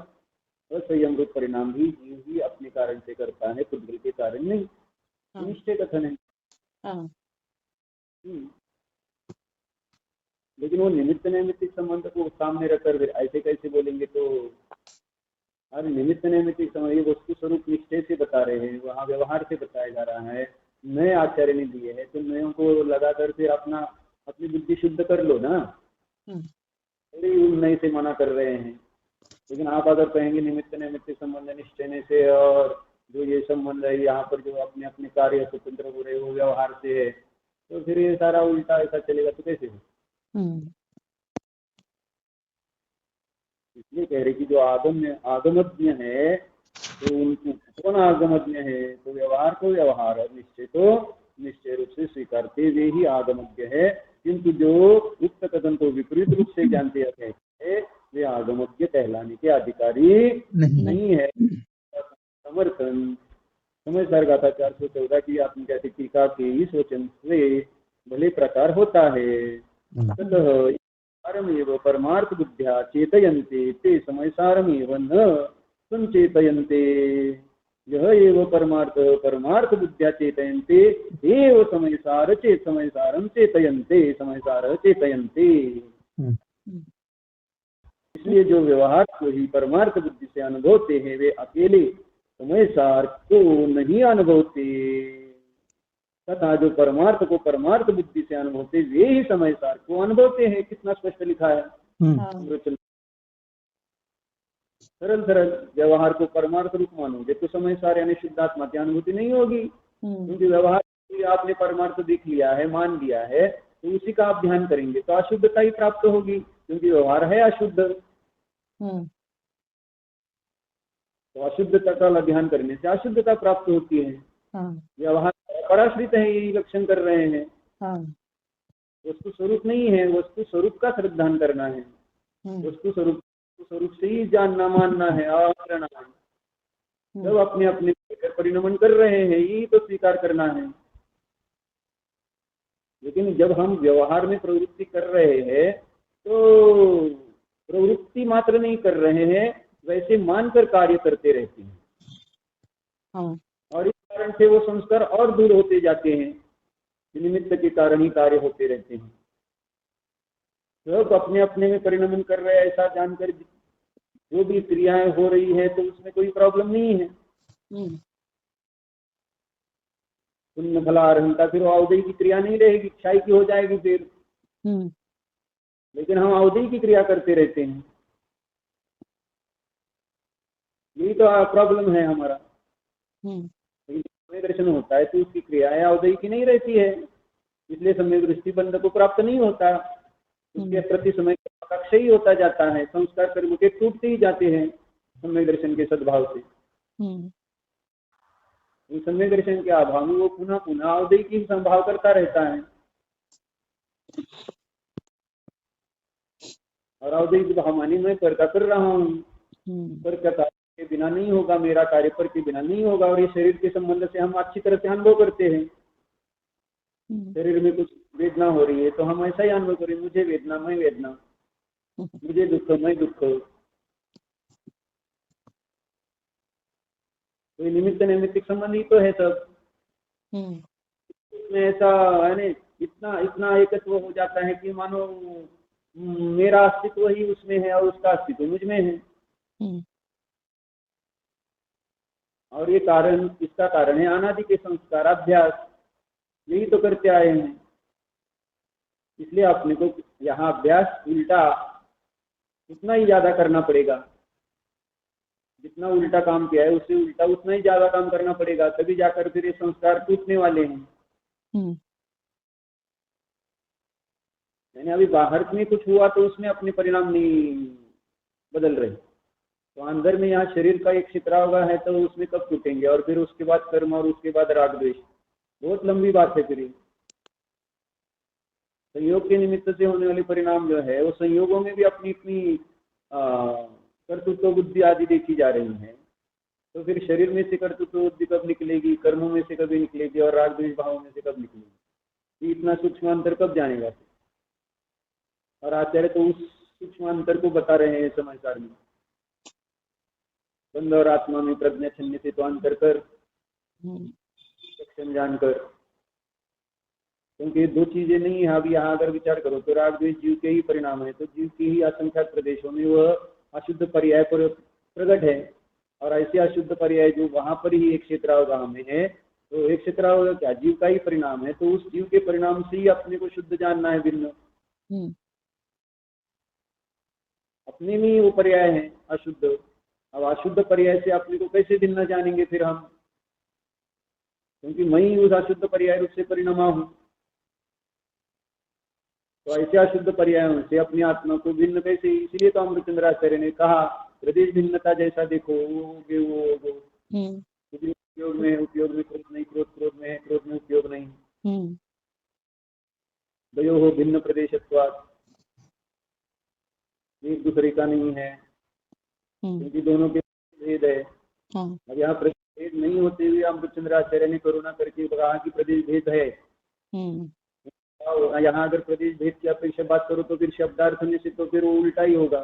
[SPEAKER 2] असंयम रूप परिणाम भी जीव ही अपने कारण से करता है, पुद्गल के कारण नहीं। निश्चय कथन है। लेकिन वो निमित्त नैमित्तिक संबंध को सामने रखकर ऐसे कैसे बोलेंगे? तो अरे निमित्त नैमित्तिक संबंध ये वस्तु स्वरूप निश्चय से बता रहे हैं, वहाँ व्यवहार से बताया जा रहा है। नए आचार्य ने दिए है, तो नयों को लगाकर फिर अपनी बुद्धि शुद्ध कर लो ना। नए से मना कर रहे हैं। लेकिन आप अगर कहेंगे निमित्त नैमित्तिक संबंध निश्चय से, और जो ये संबंध है यहाँ पर जो अपने अपने कार्य स्वतंत्र हो रहे वो व्यवहार से है, तो फिर ये सारा उल्टा ऐसा चलेगा तो कैसे हो? इसलिए कह रहे कि जो आगमज्ञ है, तो उनको कौन आगमज्ञ है? तो व्यवहार को व्यवहार और निश्चय को निश्चय रूप से स्वीकारते वे ही आगमज्ञ है। किंतु जो उक्त कथन को विपरीत रूप से जानते हैं वे आगमज्ञ कहलाने के अधिकारी नहीं है। समर्थन समय सर गाथा 414 की आपने कहते टीका के इस वचन से भले प्रकार होता है। ततः परमार्थ बुद्ध्या चेतयन्ते ते समयसारमेव न संचेतयन्ते। यह एव परमार्थ बुद्ध्या चेतयन्ते एव समयसारं चेतयन्ते समयसार चेतयन्ते। इसलिए जो व्यवहार को ही परमार्थ बुद्धि से अनुभवते हैं वे अकेले समयसार को नहीं अनुभवते, तथा जो परमार्थ को परमार्थ बुद्धि से अनुभवते वे ही समयसार को अनुभवते हैं। कितना स्पष्ट लिखा है। सरल सरल व्यवहार को परमार्थ रूप मानोगे तो समयसार यानी शुद्धात्मा की अनुभूति नहीं होगी, क्योंकि व्यवहार आपने परमार्थ देख लिया है, मान लिया है, तो उसी का आप ध्यान करेंगे तो अशुद्धता ही प्राप्त होगी, क्योंकि व्यवहार है अशुद्ध। तो अशुद्धता का ध्यान करने से अशुद्धता प्राप्त होती है। व्यवहार पराश्रित है, यही लक्षण कर रहे हैं। वस्तु स्वरूप नहीं है, वस्तु स्वरूप का श्रद्धान करना है। वस्तु स्वरूप से ही जानना मानना है, आचरण है। जब अपने अपने परिणमन कर रहे हैं यही तो स्वीकार करना है। लेकिन जब हम व्यवहार में प्रवृत्ति कर रहे हैं तो प्रवृत्ति मात्र नहीं कर रहे हैं, वैसे मानकर कार्य करते रहते हैं। और इस कारण से वो संस्कार और दूर होते जाते हैं, निमित्त के कारण ही कार्य होते रहते हैं। सब अपने अपने में परिणमन कर रहे हैं ऐसा जानकर जो भी क्रियाएं हो रही है तो उसमें कोई प्रॉब्लम नहीं है। पुण्य फला अर्हंता, फिर अवधि की क्रिया नहीं रहेगी, क्षय की हो जाएगी। फिर लेकिन हम अवधि की क्रिया करते रहते हैं, यही तो प्रॉब्लम है हमारा। समय दर्शन होता है तो उसकी क्रियाएं अवधि की नहीं रहती है, इसलिए सम्यक दृष्टि बंध को प्राप्त नहीं होता। उसके प्रति समय का क्षय होता जाता है, संस्कार कर्म के टूटते ही जाते हैं सम्यक दर्शन के सद्भाव से। सम्यक दर्शन के अभाव में वो पुनः पुनः अवधि की संभाव करता रहता है, और अवधि की भावमानी मैं कर्ता कर रहा हूँ, पर कर्ता के बिना नहीं होगा, मेरा कार्य पर के बिना नहीं होगा। और ये शरीर के संबंध से हम अच्छी तरह से अनुभव करते हैं। शरीर में कुछ वेदना हो रही है तो हम ऐसा ही अनुभव करें, मुझे वेदना, मैं वेदना, मुझे दुख, मैं दुख। तो निमित्त नैमित्तिक संबंध ही तो है सब। इसमें ऐसा है ना, इतना इतना एकत्व हो जाता है कि मानो मेरा अस्तित्व ही उसमें है और उसका अस्तित्व मुझ में है। और ये कारण, इसका कारण है अनादि के संस्कार, अभ्यास, यही तो करते आए हैं। इसलिए अपने को यहाँ अभ्यास उल्टा उतना ही ज्यादा करना पड़ेगा, जितना उल्टा काम किया है उससे उल्टा उतना ही ज्यादा काम करना पड़ेगा, तभी जाकर फिर ये संस्कार टूटने वाले हैं। यानी अभी बाहर में कुछ हुआ तो उसमें अपने परिणाम नहीं बदल रहे, तो अंदर में यहाँ शरीर का एक छितरावगा है तो उसमें कब टूटेंगे, और फिर उसके बाद कर्म, और उसके बाद राग द्वेष, बहुत लंबी बात है। फिर संयोग के निमित्त से होने वाले परिणाम जो है वो संयोगों में भी अपनी अपनी कर्तृत्व बुद्धि आदि देखी जा रही है। तो फिर शरीर में से कर्तृत्व बुद्धि कब निकलेगी, कर्मों में से कभी निकलेगी, और राग द्वेष भावों में से कब निकलेगी, इतना सूक्ष्म अंतर कब जानेगा। और आचार्य तो उस सूक्ष्म अंतर को बता रहे हैं समाचार में, बंध और आत्मा में प्रज्ञा छन्य से तो अंतर कर, सक्षम जानकर। क्योंकि दो चीजें नहीं है। अभी यहाँ अगर विचार करो तो राग द्वेष जीव के ही परिणाम है, तो जीव के ही असंख्यात प्रदेशों में वह अशुद्ध पर्याय पर प्रकट है, और ऐसे अशुद्ध पर्याय जो वहां पर ही एक क्षेत्रावगाह में है, तो एक क्षेत्रावगाह क्या जीव का ही परिणाम है, तो उस जीव के परिणाम से ही अपने को शुद्ध जानना है, भिन्न। अपने में ही वो पर्याय है अशुद्ध। अब अशुद्ध पर्याय से अपने को कैसे भिन्न जानेंगे फिर हम, क्योंकि मैं ही उस अशुद्ध पर्याय रूप से परिणमा हूं। तो ऐसे अशुद्ध पर्यायों से अपनी आत्मा को भिन्न कैसे, इसलिए तो अमृतचंद्राचार्य ने कहा प्रदेश भिन्नता जैसा देखो, वो उपयोग में क्रोध नहीं, क्रोध में है, क्रोध में उपयोग नहीं। दयो हो भिन्न प्रदेशत्वात्, एक दूसरे का नहीं है, क्योंकि दोनों के भेद है। अब यहाँ प्रदेश भेद नहीं होते हुए अमृतचंद्राचार्य ने करुणा करके कहा कि प्रदेश भेद है। यहाँ अगर प्रदेश भेद की अपेक्षा बात करो तो फिर शब्दार्थ में से तो फिर वो उल्टा ही होगा।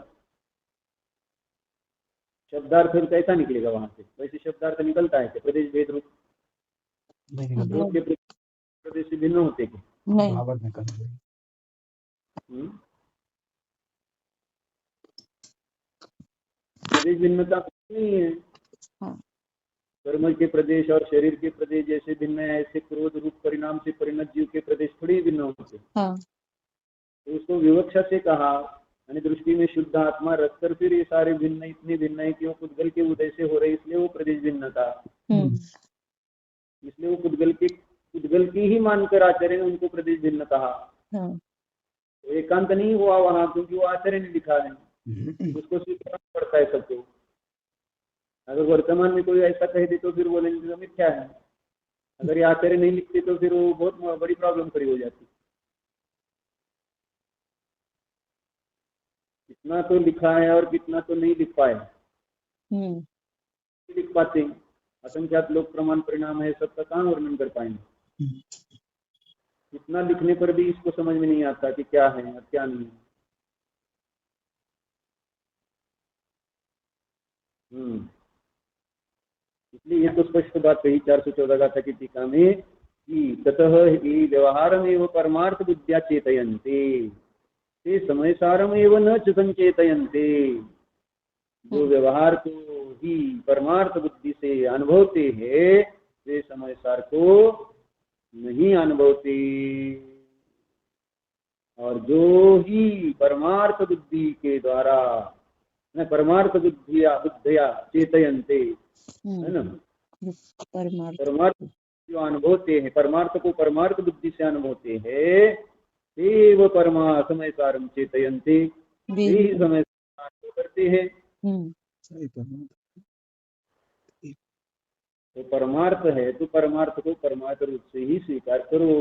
[SPEAKER 2] शब्दार्थ कैसा निकलेगा वहां से, वैसे शब्दार्थ निकलता है कि प्रदेश भेद रूप प्रदेश से भिन्न होते कि प्रदेश भिन्नता नहीं है। कर्म के प्रदेश और शरीर के प्रदेश जैसे भिन्न है, ऐसे क्रोध रूप परिणाम से परिणत जीव के प्रदेश थोड़ी भिन्न होते। तो उसको विवक्षा से कहा, यानी दृष्टि में शुद्ध आत्मा रखकर फिर ये सारे भिन्न इतने भिन्न है कि वो पुद्गल के उदय से हो रहे, इसलिए वो प्रदेश भिन्नता, इसलिए वो पुद्गल की ही मानकर आचार्य ने उनको प्रदेश भिन्न कहा। तो एकांत नहीं हुआ वहां, क्योंकि वो आचार्य ने लिखा है, उसको स्वीकारना पड़ता है सबको। अगर वर्तमान में कोई ऐसा कह दे तो फिर बोलेंगे तो मिथ्या है। अगर ये आचार्य नहीं लिखते तो फिर वो बहुत बड़ी प्रॉब्लम खड़ी हो जाती। कितना तो लिखा है और कितना तो नहीं लिख पाए, लिख पाते। असंख्यात लोग प्रमाण परिणाम है, सबका कहाँ वर्णन कर पाएंगे। इतना लिखने पर भी इसको समझ में नहीं आता कि क्या है और क्या नहीं है। इसलिए ये तो स्पष्ट बात कही 414 गाथा की टीका में कि ततः ही व्यवहारमेव परमार्थ बुद्ध्या चेतयन्ते ते समय सारमेव न च संचेतयन्ते। जो व्यवहार को ही परमार्थ बुद्धि से अनुभवते हैं वे समय सार को नहीं अनुभवते। और जो ही परमार्थ बुद्धि के द्वारा, परमार्थ बुद्धिया बुद्धया चेतयन्ते, है ना, परमार्थ जो अनुभवते हैं, परमार्थ को परमार्थ बुद्धि से अनुभवते हैं, देव परमा समय सारम चेतयन्ते, यही समय करते हैं। तो परमार्थ है तो परमार्थ को परमार्थ रूप से ही स्वीकार करो,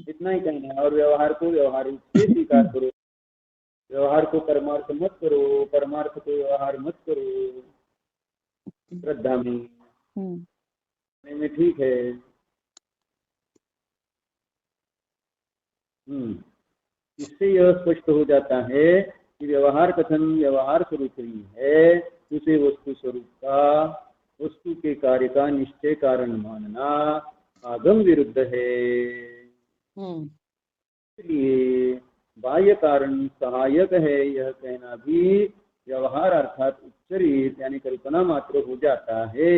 [SPEAKER 2] इतना ही कहना है। और व्यवहार को व्यवहार रूप से स्वीकार करो, व्यवहार को परमार्थ मत करो, परमार्थ को व्यवहार मत करो। श्रद्धा में ठीक है। इससे यह स्पष्ट हो जाता है कि व्यवहार कथन व्यवहार स्वरूप ही है, उसे वस्तु स्वरूप का, वस्तु के कार्य का निश्चय कारण मानना आगम विरुद्ध है। इसलिए बाह्य कारण सहायक है यह कहना भी व्यवहार अर्थात उच्चरित यानी कल्पना मात्र हो जाता है।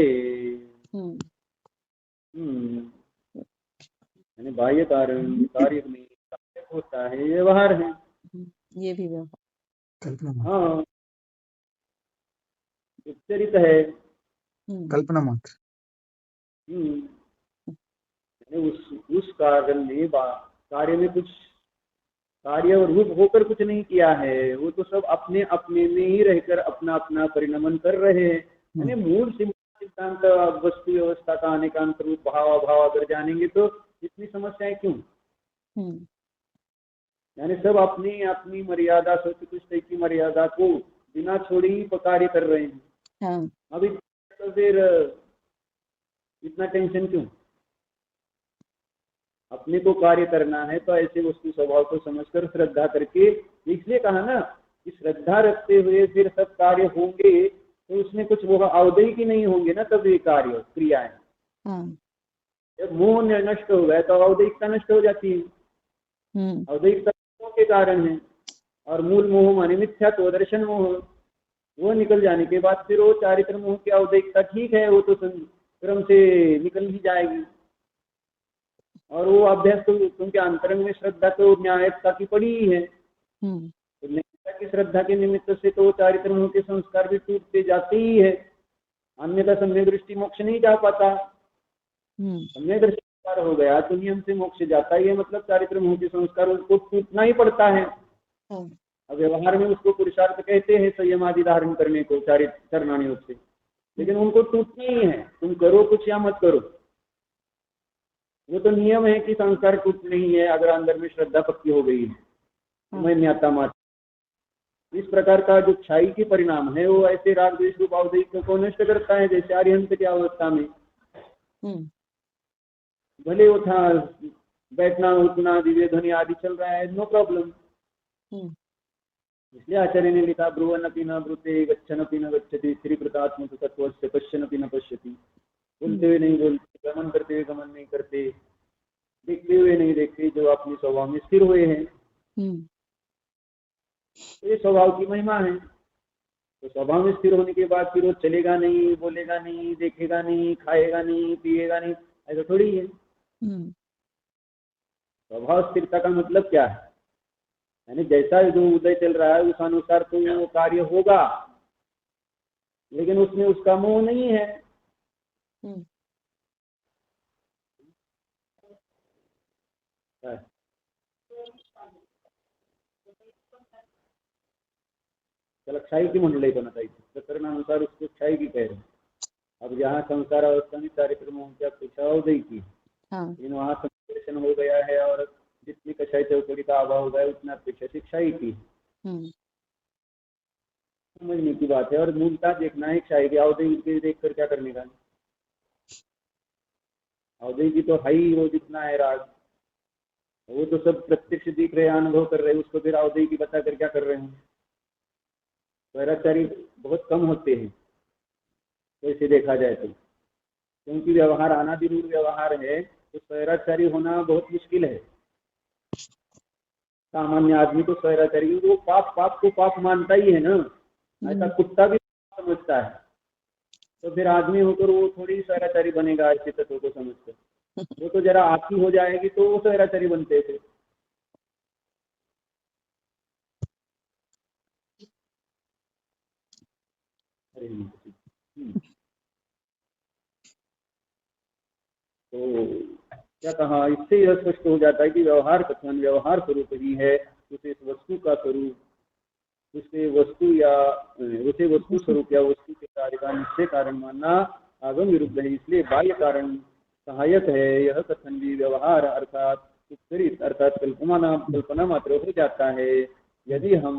[SPEAKER 2] यानी बाह्य कारण कार्य में सहायक होता है, व्यवहार है,
[SPEAKER 1] ये भी व्यवहार
[SPEAKER 3] कल्पना,
[SPEAKER 2] हाँ उच्चरित है,
[SPEAKER 3] कल्पना मात्र।
[SPEAKER 2] उस कारण में कार्य में कुछ कार्य और रूप होकर कुछ नहीं किया है, वो तो सब अपने अपने में ही रहकर अपना अपना परिणमन कर रहे हैं। यानी मूल सिद्धांत वस्तु व्यवस्था का अनेकांत रूप भाव अभाव अगर जानेंगे तो इतनी समस्याएं क्यों। यानी सब अपनी अपनी मर्यादा स्वतंत्र की मर्यादा को बिना छोड़ी कार्य कर रहे हैं। अभी तो फिर इतना टेंशन क्यों। अपने को कार्य करना है तो ऐसे वस्तु स्वभाव को समझकर श्रद्धा करके, इसलिए कहा ना कि श्रद्धा रखते हुए फिर सब कार्य होंगे तो उसमें कुछ वो अवदैहिक नहीं होंगे ना, तब ये कार्य क्रियाएं। जब मोह नष्ट हो गया तो अवदैहिकता नष्ट हो जाती है। अवदैहिकता के कारण है, और मूल मोह माने मिथ्यात्व दर्शन मोह, वो निकल जाने के बाद फिर वो चारित्र मोह की अवदैहिकता ठीक है, वो तो क्रम से निकल ही जाएगी। और वो अभ्यास तो क्योंकि अंतरंग में श्रद्धा तो न्यायता की पड़ी ही है, तो न्यायता की श्रद्धा के निमित्त से तो चारित्र मोह के संस्कार भी टूटते जाते ही है, अन्यथा सम्यक दृष्टि मोक्ष नहीं जा पाता। सम्यक दृष्टि हो गया तो नियम से मोक्ष जाता ही है, मतलब चारित्र मोह के संस्कार उसको टूटना ही पड़ता है। अब व्यवहार में उसको पुरुषार्थ कहते हैं संयम आदि धारण करने को चरणानियोग से, लेकिन उनको टूटना ही है, तुम करो कुछ या मत करो। वो तो नियम है कि संस्कार टूट नहीं है अगर अंदर में श्रद्धा पक्की हो गई है। मैं न्याता मात्र इस प्रकार का जो क्षय की परिणाम है वो ऐसे राग द्वेष रूप अवदैहिक को नष्ट करता है, जैसे आर्यहंत की अवस्था में भले वो था बैठना उठना दिव्य ध्वनि आदि चल रहा है, नो प्रॉब्लम। इसलिए आचार्य ने लिखा ब्रुवन अपि न ब्रुते गच्छन अपि न गच्छति स्त्रीकृतात्म तत्वस्य पश्यन अपि न पश्यति। बोलते हुए नहीं बोलते, गमन करते हुए गमन नहीं करते, देखते हुए नहीं देखते, जो अपने स्वभाव में स्थिर हुए हैं। तो ये स्वभाव की महिमा है। तो स्वभाव में स्थिर होने के बाद फिर वो चलेगा नहीं, बोलेगा नहीं, देखेगा नहीं, खाएगा नहीं, पिएगा नहीं, ऐसा थोड़ी है। स्वभाव स्थिरता का मतलब क्या है, यानी जैसा जो उदय चल रहा है उस अनुसार तो वो कार्य होगा, लेकिन उसमें उसका मोह नहीं है। चलो क्षय की मंडली को बताइए, प्रकरणानुसार उसको क्षय की कह रहे हैं। अब जहाँ संसार अवस्था में चारित्र मोह की अपेक्षा अवधि की, लेकिन वहाँ संस्कृष्ण हो गया है और जितनी कषाय चौकड़ी का अभाव हो गया उतना अपेक्षा शिक्षा ही की। समझने की बात है। और मूलता देखना है क्षय की, अवधि के देख कर क्या करने का। अवधि की तो हाई वो जितना है राग, वो तो सब प्रत्यक्ष दिख रहे हैं, अनुभव कर रहे हैं, उसको फिर अवधि की बता कर क्या कर रहे हैं। स्वैराचारी बहुत कम होते हैं वैसे देखा जाए तो, क्योंकि व्यवहार अनादिरूढ़ व्यवहार है, तो स्वैराचारी होना बहुत मुश्किल है। सामान्य आदमी तो स्वैराचारी, वो पाप को पाप मानता ही है ना, ऐसा कुत्ता भी समझता है। तो फिर आदमी होकर वो थोड़ी स्वैराचारी बनेगा ऐसे तत्वों को समझकर। वो तो जरा आती हो जाएगी तो वो स्वैराचारी बनते थे। अरे तो क्या कहा, इससे यह स्पष्ट हो जाता है कि व्यवहार कथन व्यवहार स्वरूप ही है, उसे इस वस्तु का स्वरूप, उसे वस्तु स्वरूप या वस्तु के कार्य का निश्चय कारण मानना आगम विरुद्ध है। इसलिए बाह्य कारण सहायक है। यह कथन भी व्यवहार अर्थात उत्तरित अर्थात कल्पना मात्र हो जाता है यदि हम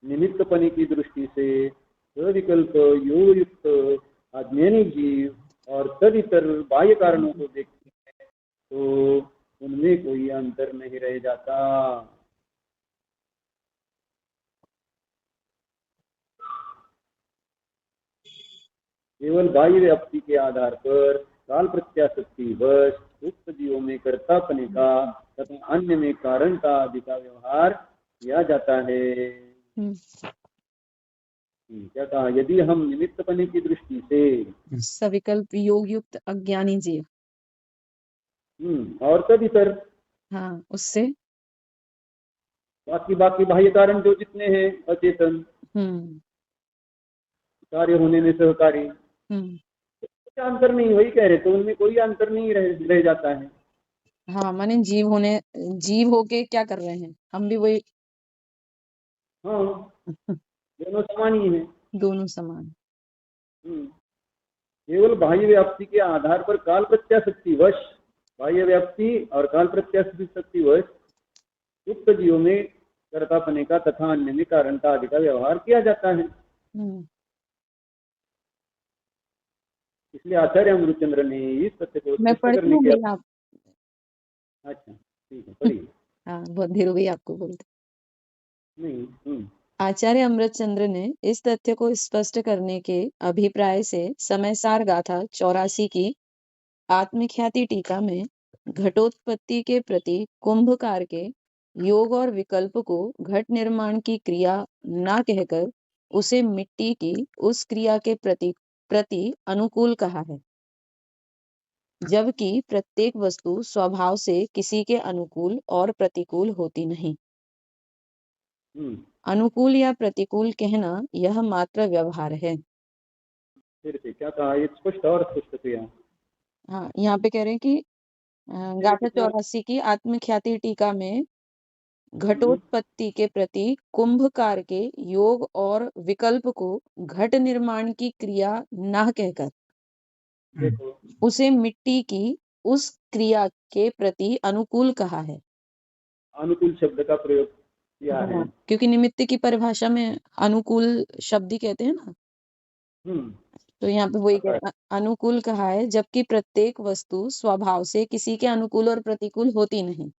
[SPEAKER 2] निमित्तपने की दृष्टि से सविकल्प योग युक्त अज्ञानी जीव और तदितर बाह्य कारणों को देखते हैं तो उनमें कोई अंतर नहीं रह जाता। केवल बाह्य व्याप्ति के आधार पर काल प्रत्याशक्ति वश उक्त जीवों में कर्तापने का तथा अन्य में कारण का आदि का व्यवहार किया जाता है। क्या कहा, यदि हम निमित्तपने की दृष्टि से
[SPEAKER 1] सविकल्प योग युक्त अज्ञानी जीव
[SPEAKER 2] और तदितर,
[SPEAKER 1] हाँ, उससे
[SPEAKER 2] बाकी बाह्य कारण जो जितने हैं अचेतन कार्य होने में सहकारी, कोई अंतर नहीं, वही कह रहे तो उनमें कोई अंतर नहीं रह जाता है।
[SPEAKER 1] हाँ, माने जीव होके क्या कर रहे हैं, हम भी वही।
[SPEAKER 2] हाँ, दोनों समान ही है,
[SPEAKER 1] दोनों समान।
[SPEAKER 2] केवल बाह्य व्याप्ति के आधार पर काल प्रत्याशक्ति वश, बाह्य व्याप्ति और काल प्रत्याशक्ति वश युक्त जीवों में कर्तापने का तथा अन्य में कारण का आदि का व्यवहार किया जाता है। इसलिए आचार्य अमृतचंद्र ने इस तथ्य को
[SPEAKER 1] मैं
[SPEAKER 2] स्पष्ट करने के
[SPEAKER 1] आप।
[SPEAKER 2] अच्छा ठीक है, पढ़िए।
[SPEAKER 1] हाँ, बहुत देर हो गई आपको बोलते।
[SPEAKER 2] नहीं,
[SPEAKER 1] आचार्य अमृतचंद्र ने इस तथ्य को स्पष्ट करने के अभिप्राय से समयसार गाथा 84 की आत्मख्याति टीका में घटोत्पत्ति के प्रति कुंभकार के योग और विकल्प को घट निर्माण की क्रिया न कहकर उसे मिट्टी की उस क्रिया के प्रति अनुकूल कहा है, जबकि प्रत्येक वस्तु स्वभाव से किसी के अनुकूल और प्रतिकूल होती नहीं। अनुकूल या प्रतिकूल कहना यह मात्र व्यवहार है।
[SPEAKER 2] फिर से क्या कहा, ये स्पष्ट और स्पष्ट किया।
[SPEAKER 1] हाँ, यहाँ पे कह रहे हैं कि गाथा 84 की आत्मख्याति टीका में घटोत्पत्ति के प्रति कुंभकार के योग और विकल्प को घट निर्माण की क्रिया न कहकर उसे मिट्टी की उस क्रिया के प्रति अनुकूल कहा है। अनुकूल
[SPEAKER 2] शब्द का प्रयोग किया है,
[SPEAKER 1] क्योंकि निमित्त की परिभाषा में अनुकूल शब्द ही कहते हैं ना। तो यहाँ पे वही अनुकूल कहा है, जबकि प्रत्येक वस्तु स्वभाव से किसी के अनुकूल और प्रतिकूल होती नहीं।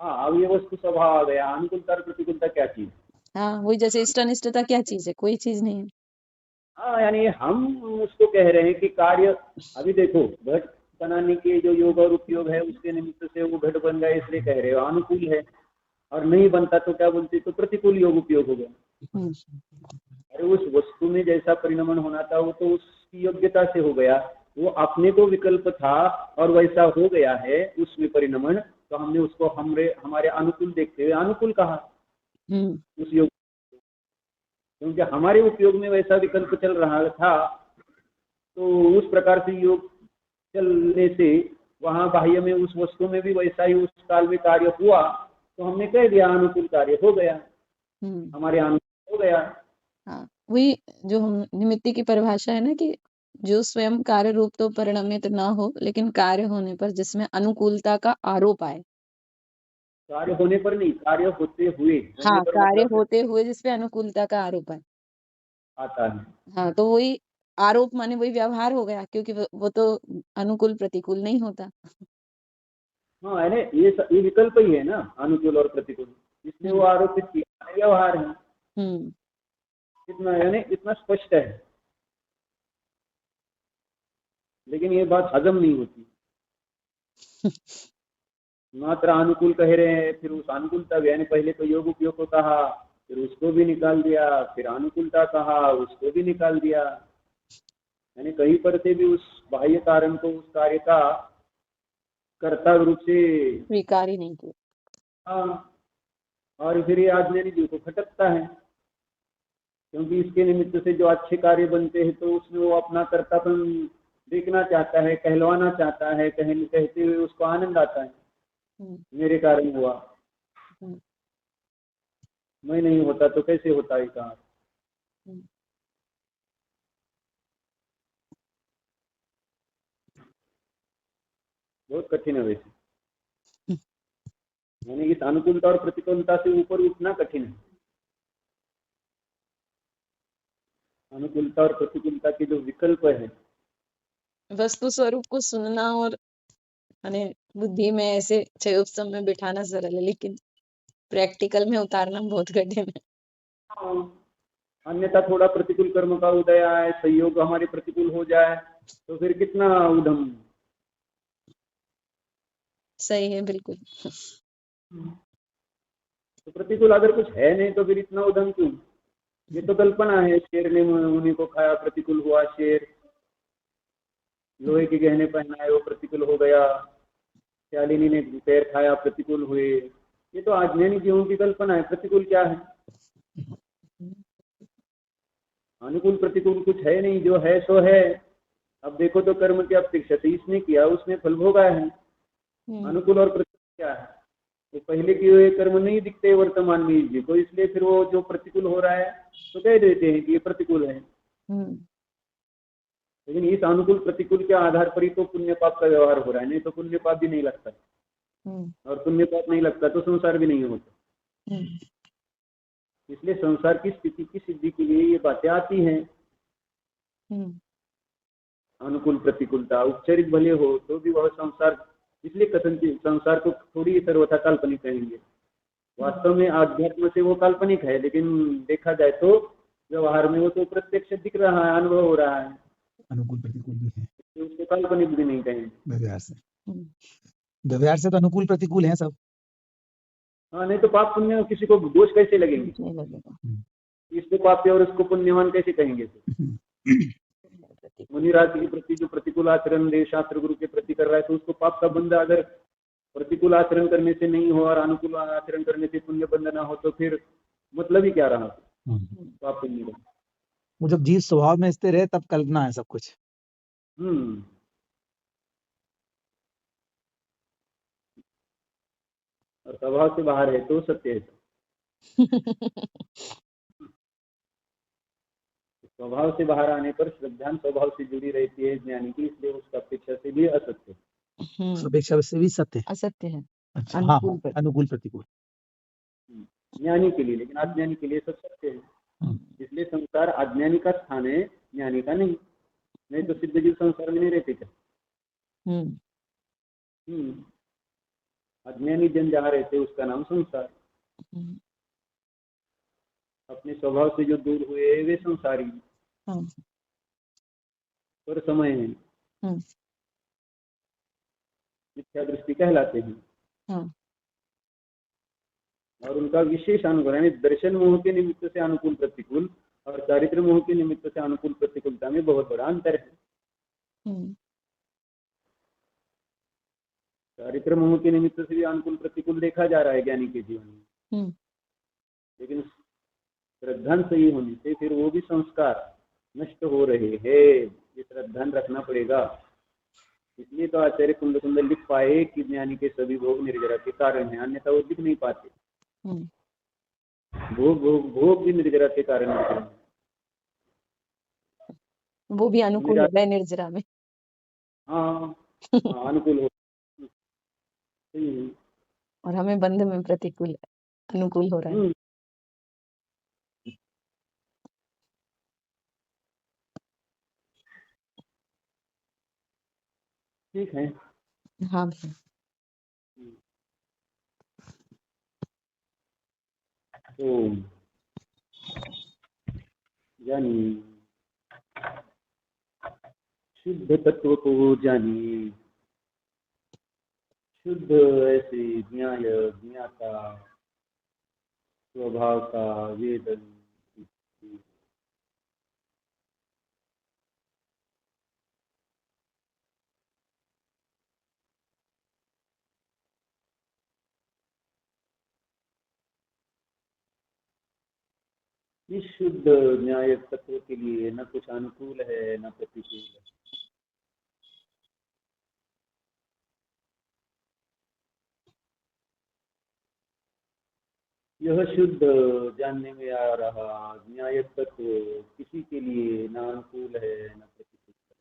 [SPEAKER 2] हाँ, अब ये वस्तु स्वभाव आ गया, अनुकूलता और प्रतिकूलता क्या चीज?
[SPEAKER 1] हाँ, वही जैसे इष्ट अनिष्टता क्या चीज है, कोई चीज नहीं है।
[SPEAKER 2] हाँ, यानी हम उसको कह रहे हैं कि कार्य, अभी देखो घट बनाने के जो योग और उपयोग है उसके निमित्त से वो घट बन गया, इसलिए कह रहे हो अनुकूल है, और नहीं बनता तो क्या बोलते, तो प्रतिकूल योग उपयोग हो गया। अरे उस वस्तु में जैसा परिणमन होना था वो तो उसकी योग्यता से हो गया, वो अपने को विकल्प था और वैसा हो गया है उसमें परिणमन, तो हमने उसको हमारे अनुकूल देखते हुए अनुकूल कहा उस योग, क्योंकि हमारे उपयोग में वैसा विकल्प चल रहा था, तो उस प्रकार से योग चलने से वहां बाह्य में उस वस्तु में भी वैसा ही उस काल में कार्य हुआ, तो हमने कह दिया अनुकूल कार्य हो गया, हमारे अनुकूल हो गया।
[SPEAKER 1] हाँ, वही जो हम निमित्त की परिभाषा है ना, कि जो स्वयं कार्य रूप तो परिणमित ना हो, लेकिन कार्य होने पर जिसमें अनुकूलता का आरोप आए।
[SPEAKER 2] कार्य होने पर नहीं, कार्य होते हुए।
[SPEAKER 1] हाँ, कार्य होते हुए जिसपे अनुकूलता का आरोप है
[SPEAKER 2] आता है।
[SPEAKER 1] हाँ, तो वही आरोप माने वही व्यवहार हो गया, क्योंकि वो तो अनुकूल प्रतिकूल नहीं होता।
[SPEAKER 2] हाँ, यानी ये विकल्प ही है ना, अनुकूल और प्रतिकूल, इसलिए वो आरोपित किया व्यवहार है। इतना यानी इतना स्पष्ट है, लेकिन ये बात हजम नहीं होती। मात्र अनुकूल कह रहे हैं, फिर उस अनुकूलता यानी पहले तो योग उपयोग को कहा, फिर उसको भी निकाल दिया, फिर अनुकूलता कहा, उसको भी निकाल दिया, यानी कहीं पर से भी उस बाह्य कारण को उस कार्य का कर्ता रूप से
[SPEAKER 1] स्वीकार ही नहीं किया।
[SPEAKER 2] हाँ, और फिर ये आदमी जीव को खटकता है। क्योंकि इसके निमित्त से जो अच्छे कार्य बनते हैं तो उसमें वो अपना कर्तापन देखना चाहता है, कहलवाना चाहता है, कहते हुए उसको आनंद आता है, मेरे कारण हुआ, मैं नहीं होता तो कैसे होता है काम। बहुत कठिन है वैसे, यानी इस अनुकूलता और प्रतिकूलता से ऊपर उठना कठिन है। अनुकूलता और प्रतिकूलता के जो विकल्प है,
[SPEAKER 1] वस्तु स्वरूप को सुनना और माने बुद्धि में ऐसे चयोपसम में बिठाना सरल है, लेकिन प्रैक्टिकल में उतारना बहुत कठिन है।
[SPEAKER 2] अन्यथा थोड़ा प्रतिकूल कर्म का उदय आए, संयोग हमारे प्रतिकूल हो जाए तो फिर कितना उधम।
[SPEAKER 1] सही है, बिल्कुल।
[SPEAKER 2] तो प्रतिकूल अगर कुछ है नहीं तो फिर इतना उधम क्यों? ये तो कल्पना है। शेर ने उन्हीं को खाया, प्रतिकूल हुआ शेर। लोहे के गहने पहनाए, वो प्रतिकूल हो गया। शालिनी ने पैर खाया, प्रतिकूल हुए। ये तो अज्ञानी जीवों की कल्पना है। प्रतिकूल क्या है? अनुकूल प्रतिकूल कुछ है नहीं, जो है सो है। अब देखो तो कर्म की अपेक्षा से इसने किया, उसने फल भोगा है। अनुकूल और प्रतिकूल क्या है? तो पहले किए हुए कर्म नहीं दिखते वर्तमान में जी को, इसलिए फिर वो जो प्रतिकूल हो रहा है तो कह देते हैं कि ये प्रतिकूल है। लेकिन इस अनुकूल प्रतिकूल के आधार पर ही तो पुण्य पाप का व्यवहार हो रहा है, नहीं तो पुण्य पाप भी नहीं लगता। और पुण्य पाप नहीं लगता तो संसार भी नहीं होता। इसलिए संसार की स्थिति की सिद्धि के लिए ये बातें आती हैं। अनुकूल प्रतिकूलता उपचारित भले हो तो भी वह संसार, इसलिए कथनचित संसार को थोड़ी सर्वथा काल्पनिक कहेंगे। वास्तव में आध्यात्म से वो काल्पनिक है, लेकिन देखा जाए तो व्यवहार में वो तो प्रत्यक्ष दिख रहा है, अनुभव हो रहा है।
[SPEAKER 3] अनुकूल प्रतिकूल भी है,
[SPEAKER 2] तो उसको काल्पनिक भी नहीं कहेंगे।
[SPEAKER 3] व्यवहार से तो अनुकूल प्रतिकूल है सब।
[SPEAKER 2] हाँ, नहीं तो पाप पुण्य किसी को दोष कैसे लगेंगे? इसको पापी और उसको पुण्यवान कैसे कहेंगे? मुनिराज के प्रति जो प्रतिकूल आचरण देव शास्त्र गुरु के प्रति कर रहा है तो उसको पाप का बंध अगर प्रतिकूल आचरण करने से नहीं हो और अनुकूल आचरण करने से पुण्य बंध ना हो तो फिर मतलब ही क्या रहा? पाप पुण्य का।
[SPEAKER 3] वो जब जीव स्वभाव में स्थिर है तब कल्पना है सब कुछ।
[SPEAKER 2] और स्वभाव से बाहर है तो सत्य है। स्वभाव से बाहर आने पर श्रद्धा स्वभाव से जुड़ी रहती है ज्ञानी की, इसलिए उसका अपेक्षा से भी असत्य,
[SPEAKER 3] अपेक्षा से भी सत्य
[SPEAKER 1] असत्य है।
[SPEAKER 3] अच्छा, अनुकूल प्रतिकूल
[SPEAKER 2] ज्ञानी के लिए, लेकिन अज्ञानी के लिए सब सत्य है। इसलिए संसार अज्ञानी का स्थान है, ज्ञानी का नहीं तो सिद्ध जीव संसार में नहीं रहते क्या? अज्ञानी जन जहाँ रहते उसका नाम संसार। अपने स्वभाव से जो दूर हुए वे संसारी पर समय है, मिथ्या दृष्टि कहलाते हैं। और उनका विशेष अनुग्रह यानी दर्शन मोह के निमित्त से अनुकूल प्रतिकूल और चारित्र मोह के निमित्त से अनुकूल प्रतिकूलता में बहुत बड़ा अंतर है। चारित्र मोह के निमित्त से भी अनुकूल प्रतिकूल देखा जा रहा है ज्ञानी के जीवन में, लेकिन श्रद्धान सही होने से फिर वो भी संस्कार नष्ट हो रहे हैं। ये श्रद्धान रखना पड़ेगा। इसलिए तो आचार्य कुंद लिख पाए कि ज्ञानी के सभी भोग निर्जरा के कारण है, अन्यथा वो लिख नहीं पाते। भोग भी निर्जरा के कारण है।
[SPEAKER 1] वो भी अनुकूल हो गए निर्जरा में।
[SPEAKER 2] हाँ, अनुकूल हो।
[SPEAKER 1] और हमें बंध में प्रतिकूल अनुकूल हो रहा है।
[SPEAKER 2] ठीक है।
[SPEAKER 1] हाँ,
[SPEAKER 2] तो जानिए, शुद्ध तत्व को जानिए, शुद्ध ऐसे न्याय ज्ञाता स्वभाव का वेदन। इस शुद्ध न्याय तत्व के लिए न कुछ अनुकूल है न प्रतिकूल है। यह शुद्ध जानने में आ रहा न्याय तत्व किसी के लिए न अनुकूल है न प्रतिकूल है।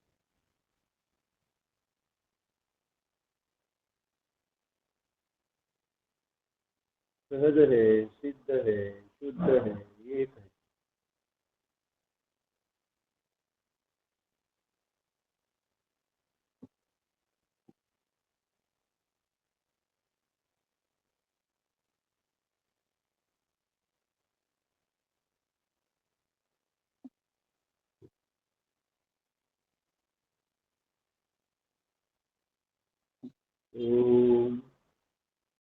[SPEAKER 2] सहज है, सिद्ध है, शुद्ध है, एक है। ओ